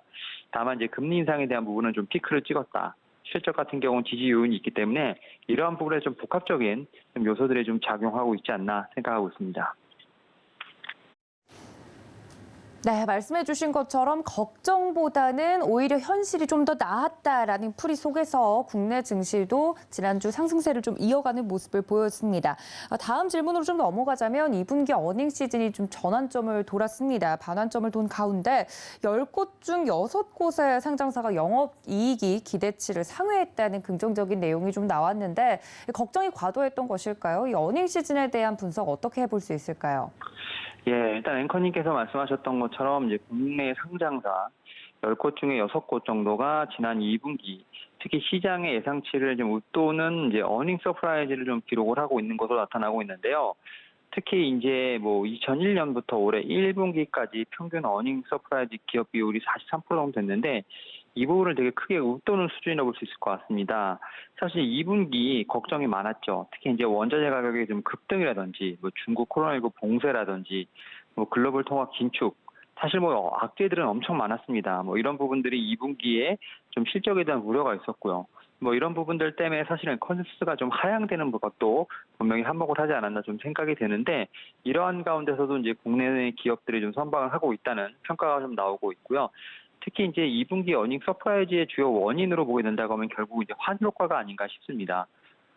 다만 이제 금리 인상에 대한 부분은 좀 피크를 찍었다. 실적 같은 경우는 지지 요인이 있기 때문에 이러한 부분에 좀 복합적인 좀 요소들이 좀 작용하고 있지 않나 생각하고 있습니다. 네, 말씀해 주신 것처럼 걱정보다는 오히려 현실이 좀 더 나았다라는 풀이 속에서 국내 증시도 지난주 상승세를 좀 이어가는 모습을 보였습니다. 다음 질문으로 좀 넘어가자면 2분기 어닝 시즌이 좀 전환점을 돌았습니다. 반환점을 돈 가운데 10곳 중 6곳의 상장사가 영업이익이 기대치를 상회했다는 긍정적인 내용이 좀 나왔는데 걱정이 과도했던 것일까요? 이 어닝 시즌에 대한 분석 어떻게 해볼 수 있을까요? 예, 일단 앵커님께서 말씀하셨던 것처럼 이제 국내 상장사 10곳 중에 6곳 정도가 지난 2분기 특히 시장의 예상치를 좀 웃도는 이제 어닝 서프라이즈를 좀 기록을 하고 있는 것으로 나타나고 있는데요. 특히 이제 뭐 2001년부터 올해 1분기까지 평균 어닝 서프라이즈 기업 비율이 43% 정도 됐는데 이 부분을 되게 크게 웃도는 수준이라고 볼 수 있을 것 같습니다. 사실 2분기 걱정이 많았죠. 특히 이제 원자재 가격의 좀 급등이라든지 뭐 중국 코로나19 봉쇄라든지 뭐 글로벌 통화 긴축 사실 뭐 악재들은 엄청 많았습니다. 뭐 이런 부분들이 2분기에 좀 실적에 대한 우려가 있었고요. 뭐 이런 부분들 때문에 사실은 컨센서스가 좀 하향되는 것도 분명히 한몫을 하지 않았나 좀 생각이 되는데 이러한 가운데서도 이제 국내 기업들이 좀 선방을 하고 있다는 평가가 좀 나오고 있고요. 특히 이제 2분기 어닝 서프라이즈의 주요 원인으로 보게 된다고 하면 결국 이제 환율 효과가 아닌가 싶습니다.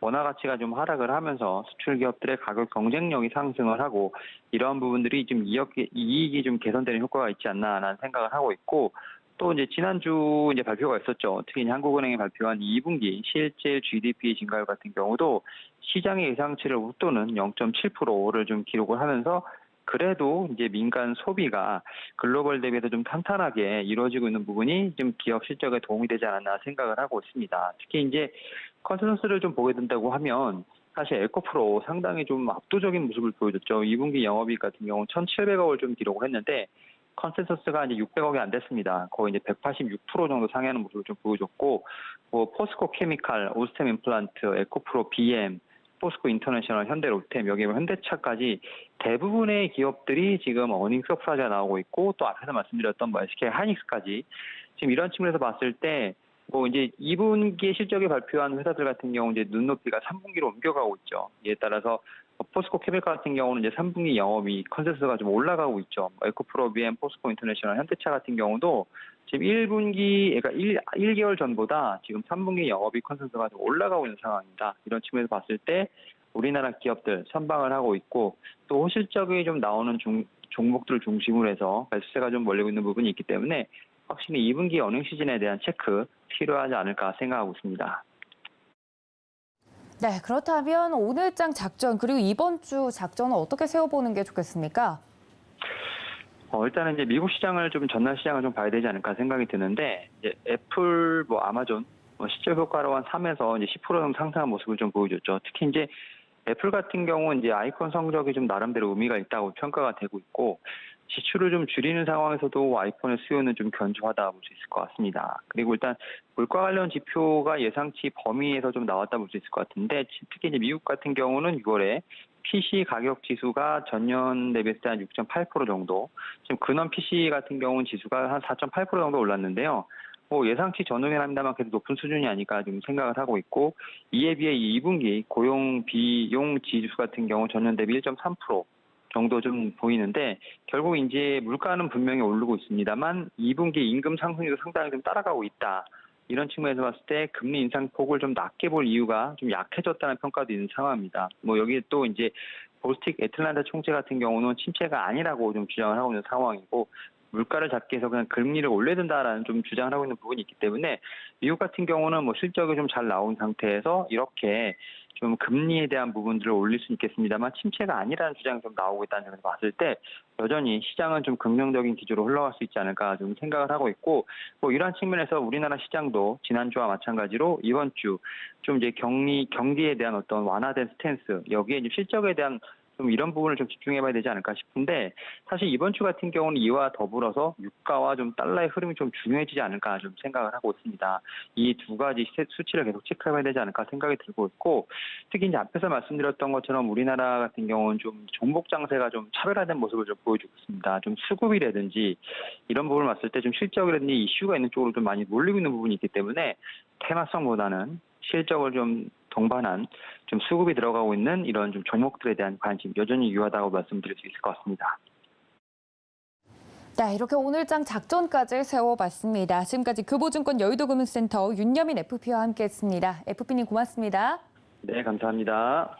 원화 가치가 좀 하락을 하면서 수출 기업들의 가격 경쟁력이 상승을 하고 이러한 부분들이 좀 이익이 좀 개선되는 효과가 있지 않나라는 생각을 하고 있고 또 이제 지난주 이제 발표가 있었죠. 특히 한국은행이 발표한 2분기 실질 GDP 증가율 같은 경우도 시장의 예상치를 웃도는 0.7%를 좀 기록을 하면서 그래도 이제 민간 소비가 글로벌 대비해서 좀 탄탄하게 이루어지고 있는 부분이 좀 기업 실적에 도움이 되지 않았나 생각을 하고 있습니다. 특히 이제 컨센서스를 좀 보게 된다고 하면 사실 에코프로 상당히 좀 압도적인 모습을 보여줬죠. 2분기 영업이익 같은 경우 1,700억을 좀 기록을 했는데 컨센서스가 이제 600억이 안 됐습니다. 거의 이제 186% 정도 상회하는 모습을 좀 보여줬고, 뭐 포스코 케미칼, 오스템 임플란트, 에코프로 BM, 포스코 인터내셔널, 현대 롯템, 여기 현대차까지 대부분의 기업들이 지금 어닝 서프라이즈가 나오고 있고 또 앞에서 말씀드렸던 뭐 SK 하이닉스까지 지금 이런 측면에서 봤을 때 뭐 이제 2분기에 실적을 발표한 회사들 같은 경우 이제 눈높이가 3분기로 옮겨가고 있죠. 이에 따라서 포스코 케미칼 같은 경우는 이제 3분기 영업이 컨센서스가 좀 올라가고 있죠. 에코프로 BM, 포스코 인터내셔널, 현대차 같은 경우도 지금 1분기, 그러니까 1개월 전보다 지금 3분기 영업이 컨센서스가 좀 올라가고 있는 상황입니다. 이런 측면에서 봤을 때 우리나라 기업들 선방을 하고 있고 또 호실적이 좀 나오는 종목들을 중심으로 해서 매수세가 좀 몰리고 있는 부분이 있기 때문에 확실히 2분기 어닝 시즌에 대한 체크 필요하지 않을까 생각하고 있습니다. 네, 그렇다면 오늘장 작전 그리고 이번 주 작전은 어떻게 세워보는 게 좋겠습니까? 일단은 이제 미국 시장을 좀 전날 시장을 좀 봐야 되지 않을까 생각이 드는데 이제 애플, 뭐 아마존, 뭐 실적 효과로 한 3에서 이제 10% 정도 상승한 모습을 좀 보여줬죠. 특히 이제 애플 같은 경우는 이제 아이폰 성적이 좀 나름대로 의미가 있다고 평가가 되고 있고 지출을 좀 줄이는 상황에서도 아이폰의 수요는 좀 견조하다 볼 수 있을 것 같습니다. 그리고 일단 물가 관련 지표가 예상치 범위에서 좀 나왔다 볼 수 있을 것 같은데 특히 이제 미국 같은 경우는 6월에 PC 가격 지수가 전년 대비했을 때 한 6.8% 정도, 지금 근원 PC 같은 경우는 지수가 한 4.8% 정도 올랐는데요. 뭐 예상치 전후긴 합니다만 그래도 높은 수준이 아닐까 좀 생각을 하고 있고 이에 비해 2분기 고용 비용 지수 같은 경우 전년 대비 1.3% 정도 좀 보이는데 결국 이제 물가는 분명히 오르고 있습니다만 2분기 임금 상승률도 상당히 좀 따라가고 있다. 이런 측면에서 봤을 때 금리 인상폭을 좀 낮게 볼 이유가 좀 약해졌다는 평가도 있는 상황입니다. 뭐 여기에 또 이제 볼스틱 애틀란타 총재 같은 경우는 침체가 아니라고 좀 주장을 하고 있는 상황이고 물가를 잡기 위해서 그냥 금리를 올려야 된다라는 좀 주장을 하고 있는 부분이 있기 때문에 미국 같은 경우는 뭐 실적이 좀 잘 나온 상태에서 이렇게 좀 금리에 대한 부분들을 올릴 수 있겠습니다만 침체가 아니라는 주장이 좀 나오고 있다는 점에서 봤을 때 여전히 시장은 좀 긍정적인 기조로 흘러갈 수 있지 않을까 좀 생각을 하고 있고 뭐 이러한 측면에서 우리나라 시장도 지난주와 마찬가지로 이번 주 좀 이제 경기에 대한 어떤 완화된 스탠스 여기에 이제 실적에 대한 좀 이런 부분을 좀 집중해봐야 되지 않을까 싶은데 사실 이번 주 같은 경우는 이와 더불어서 유가와 좀 달러의 흐름이 좀 중요해지지 않을까 좀 생각을 하고 있습니다. 이 두 가지 수치를 계속 체크해봐야 되지 않을까 생각이 들고 있고 특히 이제 앞에서 말씀드렸던 것처럼 우리나라 같은 경우는 좀 종목 장세가 좀 차별화된 모습을 좀 보여주고 있습니다. 좀 수급이라든지 이런 부분을 봤을 때 좀 실적이라든지 이슈가 있는 쪽으로 좀 많이 몰리고 있는 부분이 있기 때문에 테마성보다는 실적을 좀 동반한 좀 수급이 들어가고 있는 이런 좀 종목들에 대한 관심 여전히 유효하다고 말씀드릴 수 있을 것 같습니다. 네, 이렇게 오늘장 작전까지 세워봤습니다. 지금까지 교보증권 여의도금융센터 윤여민 FP와 함께했습니다. FP님 고맙습니다. 네, 감사합니다.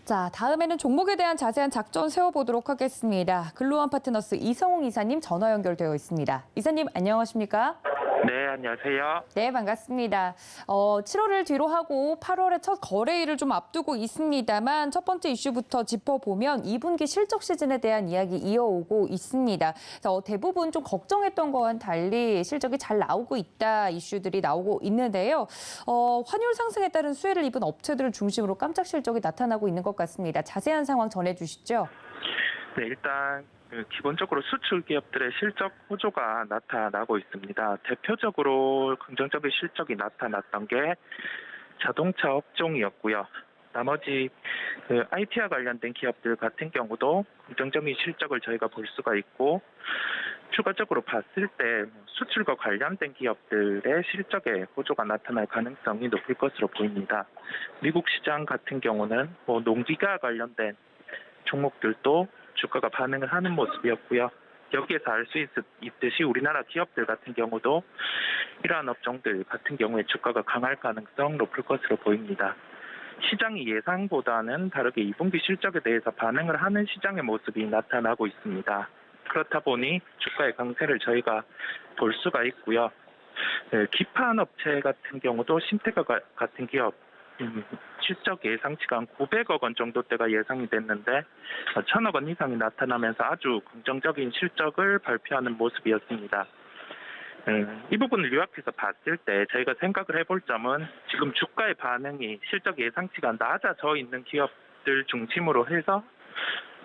자, 다음에는 종목에 대한 자세한 작전 세워보도록 하겠습니다. 글로원 파트너스 이성웅 이사님 전화 연결되어 있습니다. 이사님 안녕하십니까? 네, 안녕하세요. 네, 반갑습니다. 7월을 뒤로 하고 8월에 첫 거래일을 좀 앞두고 있습니다만 첫 번째 이슈부터 짚어보면 2분기 실적 시즌에 대한 이야기 이어오고 있습니다. 그래서 대부분 좀 걱정했던 거와는 달리 실적이 잘 나오고 있다 이슈들이 나오고 있는데요. 환율 상승에 따른 수혜를 입은 업체들을 중심으로 깜짝 실적이 나타나고 있는 것 같습니다. 자세한 상황 전해주시죠. 네, 일단 기본적으로 수출 기업들의 실적 호조가 나타나고 있습니다. 대표적으로 긍정적인 실적이 나타났던 게 자동차 업종이었고요. 나머지 IT와 관련된 기업들 같은 경우도 긍정적인 실적을 저희가 볼 수가 있고, 추가적으로 봤을 때 수출과 관련된 기업들의 실적에 호조가 나타날 가능성이 높을 것으로 보입니다. 미국 시장 같은 경우는 농기가 관련된 종목들도 주가가 반응을 하는 모습이었고요. 여기에서 알 수 있듯이 우리나라 기업들 같은 경우도 이러한 업종들 같은 경우에 주가가 강할 가능성 높을 것으로 보입니다. 시장이 예상보다는 다르게 2분기 실적에 대해서 반응을 하는 시장의 모습이 나타나고 있습니다. 그렇다 보니 주가의 강세를 저희가 볼 수가 있고요. 기판 업체 같은 경우도 신테가 같은 기업 실적 예상치가 한 900억 원 정도대가 예상이 됐는데 1,000억 원 이상이 나타나면서 아주 긍정적인 실적을 발표하는 모습이었습니다. 이 부분을 요약해서 봤을 때 저희가 생각을 해볼 점은 지금 주가의 반응이 실적 예상치가 낮아져 있는 기업들 중심으로 해서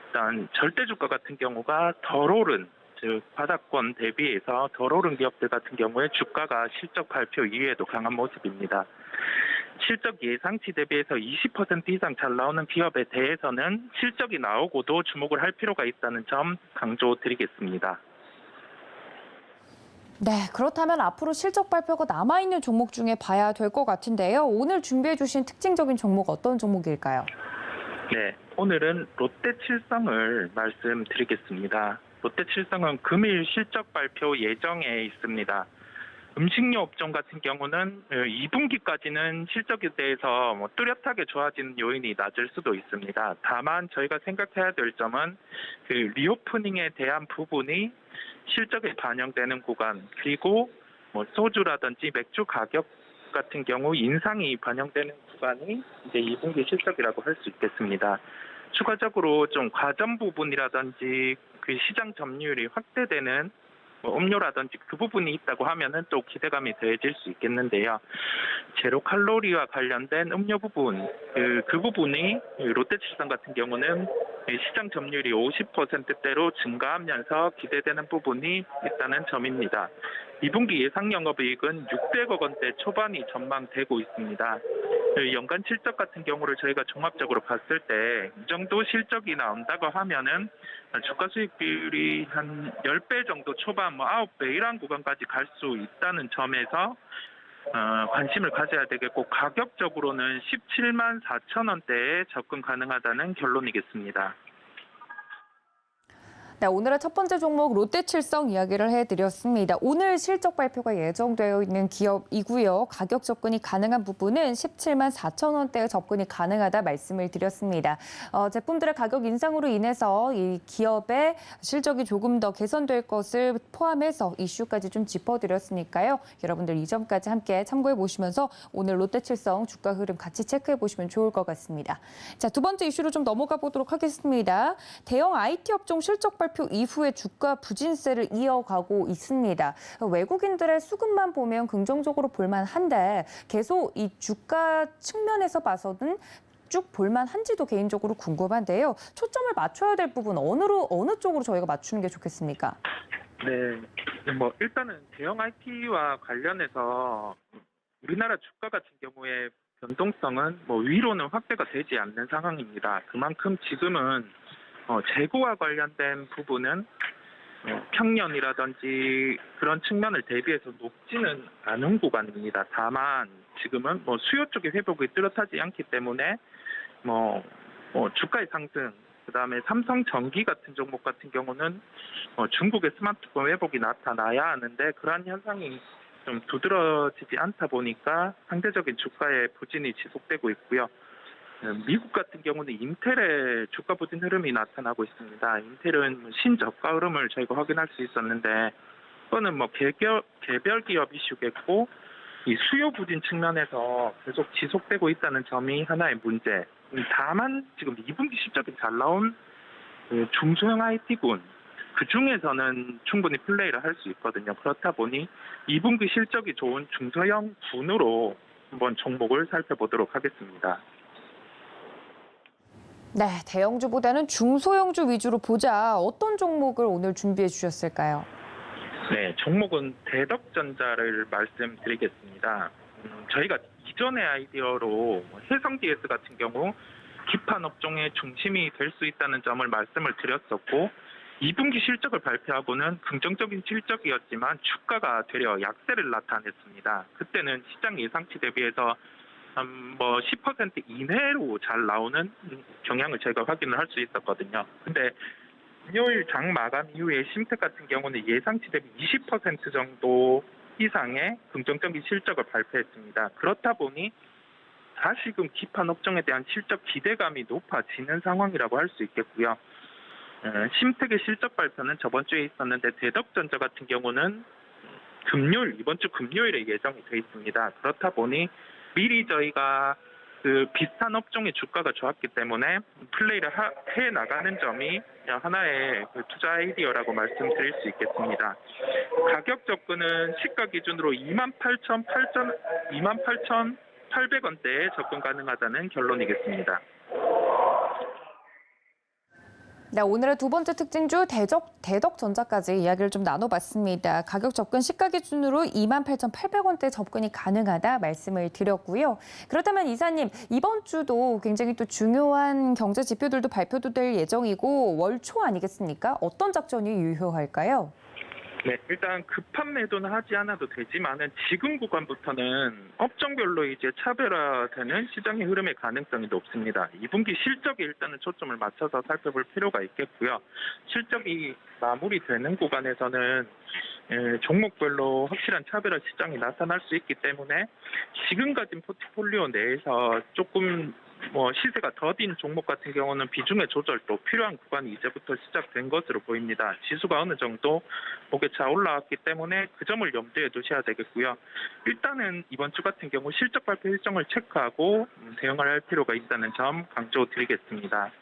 일단 절대 주가 같은 경우가 덜 오른, 즉 바닥권 대비해서 덜 오른 기업들 같은 경우에 주가가 실적 발표 이후에도 강한 모습입니다. 실적 예상치 대비해서 20% 이상 잘 나오는 기업에 대해서는 실적이 나오고도 주목을 할 필요가 있다는 점 강조드리겠습니다. 네, 그렇다면 앞으로 실적 발표가 남아있는 종목 중에 봐야 될 것 같은데요. 오늘 준비해 주신 특징적인 종목 어떤 종목일까요? 네, 오늘은 롯데칠성을 말씀드리겠습니다. 롯데칠성은 금일 실적 발표 예정에 있습니다. 음식료 업종 같은 경우는 2분기까지는 실적에 대해서 뚜렷하게 좋아지는 요인이 낮을 수도 있습니다. 다만 저희가 생각해야 될 점은 리오프닝에 대한 부분이 실적에 반영되는 구간, 그리고 소주라든지 맥주 가격 같은 경우 인상이 반영되는 구간이 이제 2분기 실적이라고 할 수 있겠습니다. 추가적으로 좀 과점 부분이라든지 시장 점유율이 확대되는 음료라든지 그 부분이 있다고 하면은 또 기대감이 더해질 수 있겠는데요. 제로 칼로리와 관련된 음료 부분, 그 부분이 롯데칠성 같은 경우는 시장 점유율이 50%대로 증가하면서 기대되는 부분이 있다는 점입니다. 2분기 예상 영업이익은 600억 원대 초반이 전망되고 있습니다. 연간 실적 같은 경우를 저희가 종합적으로 봤을 때 이 정도 실적이 나온다고 하면은 주가 수익 비율이 한 10배 정도 초반, 9배 이러한 구간까지 갈 수 있다는 점에서 관심을 가져야 되겠고, 가격적으로는 17만 4천 원대에 접근 가능하다는 결론이겠습니다. 네, 오늘의 첫 번째 종목 롯데칠성 이야기를 해드렸습니다. 오늘 실적 발표가 예정되어 있는 기업이고요. 가격 접근이 가능한 부분은 17만 4천 원대에 접근이 가능하다 말씀을 드렸습니다. 제품들의 가격 인상으로 인해서 이 기업의 실적이 조금 더 개선될 것을 포함해서 이슈까지 좀 짚어드렸으니까요. 여러분들 이 점까지 함께 참고해 보시면서 오늘 롯데칠성 주가 흐름 같이 체크해 보시면 좋을 것 같습니다. 자, 두 번째 이슈로 좀 넘어가 보도록 하겠습니다. 대형 IT 업종 실적 발표 이후에 주가 부진세를 이어가고 있습니다. 외국인들의 수급만 보면 긍정적으로 볼만한데 계속 이 주가 측면에서 봐서는 쭉 볼만한지도 개인적으로 궁금한데요. 초점을 맞춰야 될 부분 어느 쪽으로 저희가 맞추는 게 좋겠습니까? 네, 일단은 대형 IT와 관련해서 우리나라 주가 같은 경우에 변동성은 위로는 확대가 되지 않는 상황입니다. 그만큼 지금은 재고와 관련된 부분은 평년이라든지 그런 측면을 대비해서 높지는 않은 구간입니다. 다만 지금은 수요 쪽의 회복이 뚜렷하지 않기 때문에 주가의 상승, 그다음에 삼성전기 같은 종목 같은 경우는 중국의 스마트폰 회복이 나타나야 하는데 그러한 현상이 좀 두드러지지 않다 보니까 상대적인 주가의 부진이 지속되고 있고요. 미국 같은 경우는 인텔의 주가 부진 흐름이 나타나고 있습니다. 인텔은 신저가 흐름을 저희가 확인할 수 있었는데 그거는 뭐 개별 기업 이슈겠고 이 수요 부진 측면에서 계속 지속되고 있다는 점이 하나의 문제. 다만 지금 2분기 실적이 잘 나온 그 중소형 IT군 그 중에서는 충분히 플레이를 할 수 있거든요. 그렇다 보니 2분기 실적이 좋은 중소형 군으로 한번 종목을 살펴보도록 하겠습니다. 네, 대형주보다는 중소형주 위주로 보자. 어떤 종목을 오늘 준비해 주셨을까요? 네, 종목은 대덕전자를 말씀드리겠습니다. 저희가 이전의 아이디어로 해성 DS 같은 경우 기판 업종의 중심이 될 수 있다는 점을 말씀을 드렸었고 2분기 실적을 발표하고는 긍정적인 실적이었지만 주가가 되려 약세를 나타냈습니다. 그때는 시장 예상치 대비해서 10% 이내로 잘 나오는 경향을 저희가 확인을 할 수 있었거든요. 근데 금요일 장 마감 이후에 심텍 같은 경우는 예상치 대비 20% 정도 이상의 긍정적인 실적을 발표했습니다. 그렇다 보니 다시금 기판 업종에 대한 실적 기대감이 높아지는 상황이라고 할 수 있겠고요. 심텍의 실적 발표는 저번 주에 있었는데 대덕전자 같은 경우는 이번 주 금요일에 예정이 돼 있습니다. 그렇다 보니 미리 저희가 그 비슷한 업종의 주가가 좋았기 때문에 플레이를 해 나가는 점이 하나의 그 투자 아이디어라고 말씀드릴 수 있겠습니다. 가격 접근은 시가 기준으로 28,800원대에 접근 가능하다는 결론이겠습니다. 네, 오늘의 두 번째 특징주 대덕전자까지 이야기를 좀 나눠봤습니다. 가격 접근 시가 기준으로 28,800원대 접근이 가능하다 말씀을 드렸고요. 그렇다면 이사님, 이번 주도 굉장히 또 중요한 경제 지표들도 발표도 될 예정이고 월초 아니겠습니까? 어떤 작전이 유효할까요? 네, 일단 급한 매도는 하지 않아도 되지만은 지금 구간부터는 업종별로 이제 차별화되는 시장의 흐름의 가능성이 높습니다. 2분기 실적에 일단은 초점을 맞춰서 살펴볼 필요가 있겠고요. 실적이 마무리되는 구간에서는 종목별로 확실한 차별화 시장이 나타날 수 있기 때문에 지금 가진 포트폴리오 내에서 조금 시세가 더딘 종목 같은 경우는 비중의 조절도 필요한 구간이 이제부터 시작된 것으로 보입니다. 지수가 어느 정도 목요차 올라왔기 때문에 그 점을 염두에 두셔야 되겠고요. 일단은 이번 주 같은 경우 실적 발표 일정을 체크하고 대응을 할 필요가 있다는 점 강조드리겠습니다.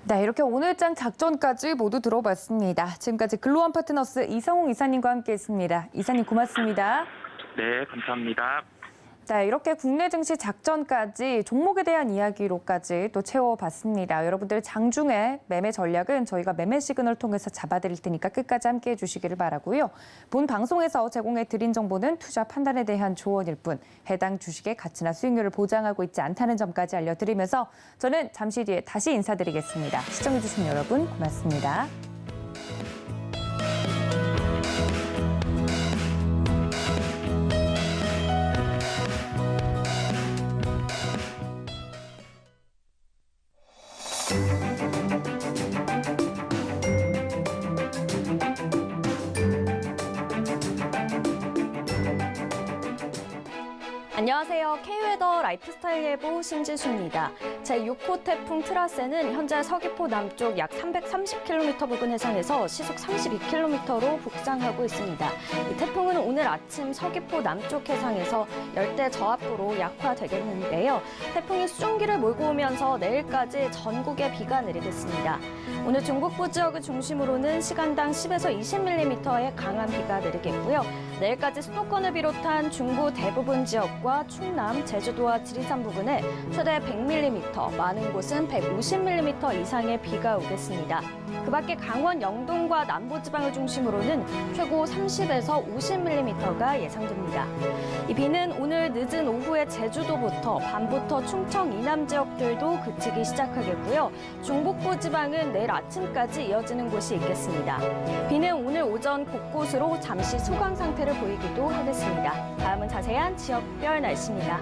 네, 이렇게 오늘장 작전까지 모두 들어봤습니다. 지금까지 글로원 파트너스 이성웅 이사님과 함께했습니다. 이사님 고맙습니다. 네, 감사합니다. 네, 이렇게 국내 증시 작전까지 종목에 대한 이야기로까지 또 채워봤습니다. 여러분들 장중에 매매 전략은 저희가 매매 시그널을 통해서 잡아드릴 테니까 끝까지 함께해 주시기를 바라고요. 본 방송에서 제공해드린 정보는 투자 판단에 대한 조언일 뿐 해당 주식의 가치나 수익률을 보장하고 있지 않다는 점까지 알려드리면서 저는 잠시 뒤에 다시 인사드리겠습니다. 시청해주신 여러분 고맙습니다. 안녕하세요. K웨더 라이프스타일 예보 신지수입니다. 제6호 태풍 트라세는 현재 서귀포 남쪽 약 330km 부근 해상에서 시속 32km로 북상하고 있습니다. 이 태풍은 오늘 아침 서귀포 남쪽 해상에서 열대 저압부로 약화되겠는데요. 태풍이 수증기를 몰고 오면서 내일까지 전국에 비가 내리겠습니다. 오늘 중북부 지역을 중심으로는 시간당 10에서 20mm의 강한 비가 내리겠고요. 내일까지 수도권을 비롯한 중부 대부분 지역과 충남, 제주도와 지리산 부근에 최대 100mm, 많은 곳은 150mm 이상의 비가 오겠습니다. 그 밖에 강원 영동과 남부지방을 중심으로는 최고 30에서 50mm가 예상됩니다. 이 비는 오늘 늦은 오후에 제주도부터 밤부터 충청 이남 지역들도 그치기 시작하겠고요. 중북부 지방은 내일 아침까지 이어지는 곳이 있겠습니다. 비는 오늘 오전 곳곳으로 잠시 소강 상태를 보이기도 하겠습니다. 다음은 자세한 지역별 날씨입니다.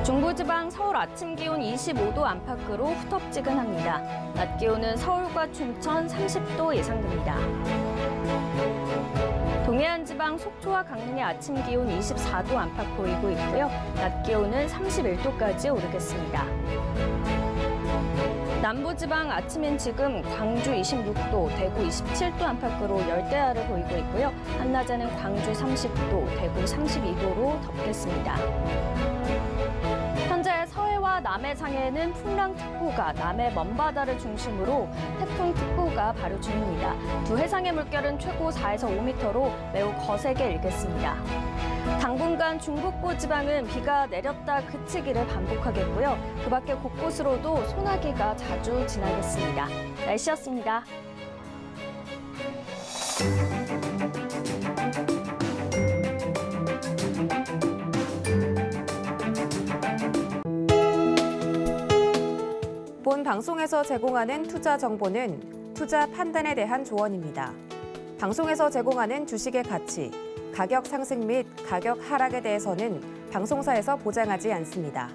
중부지방 서울 아침 기온 25도 안팎으로 후텁지근합니다. 낮 기온은 서울과 춘천 30도 예상됩니다. 동해안 지방 속초와 강릉의 아침 기온 24도 안팎 보이고 있고요. 낮 기온은 31도까지 오르겠습니다. 남부지방 아침인 지금 광주 26도, 대구 27도 안팎으로 열대야를 보이고 있고요. 한낮에는 광주 30도, 대구 32도로 덥겠습니다. 현재 서해와 남해 상해에는 풍랑특보가, 남해 먼바다를 중심으로 태풍특보가 발효 중입니다. 두 해상의 물결은 최고 4에서 5m로 매우 거세게 일겠습니다. 당분간 중북부 지방은 비가 내렸다 그치기를 반복하겠고요. 그 밖에 곳곳으로도 소나기가 자주 지나겠습니다. 날씨였습니다. 본 방송에서 제공하는 투자 정보는 투자 판단에 대한 조언입니다. 방송에서 제공하는 주식의 가치, 가격 상승 및 가격 하락에 대해서는 방송사에서 보장하지 않습니다.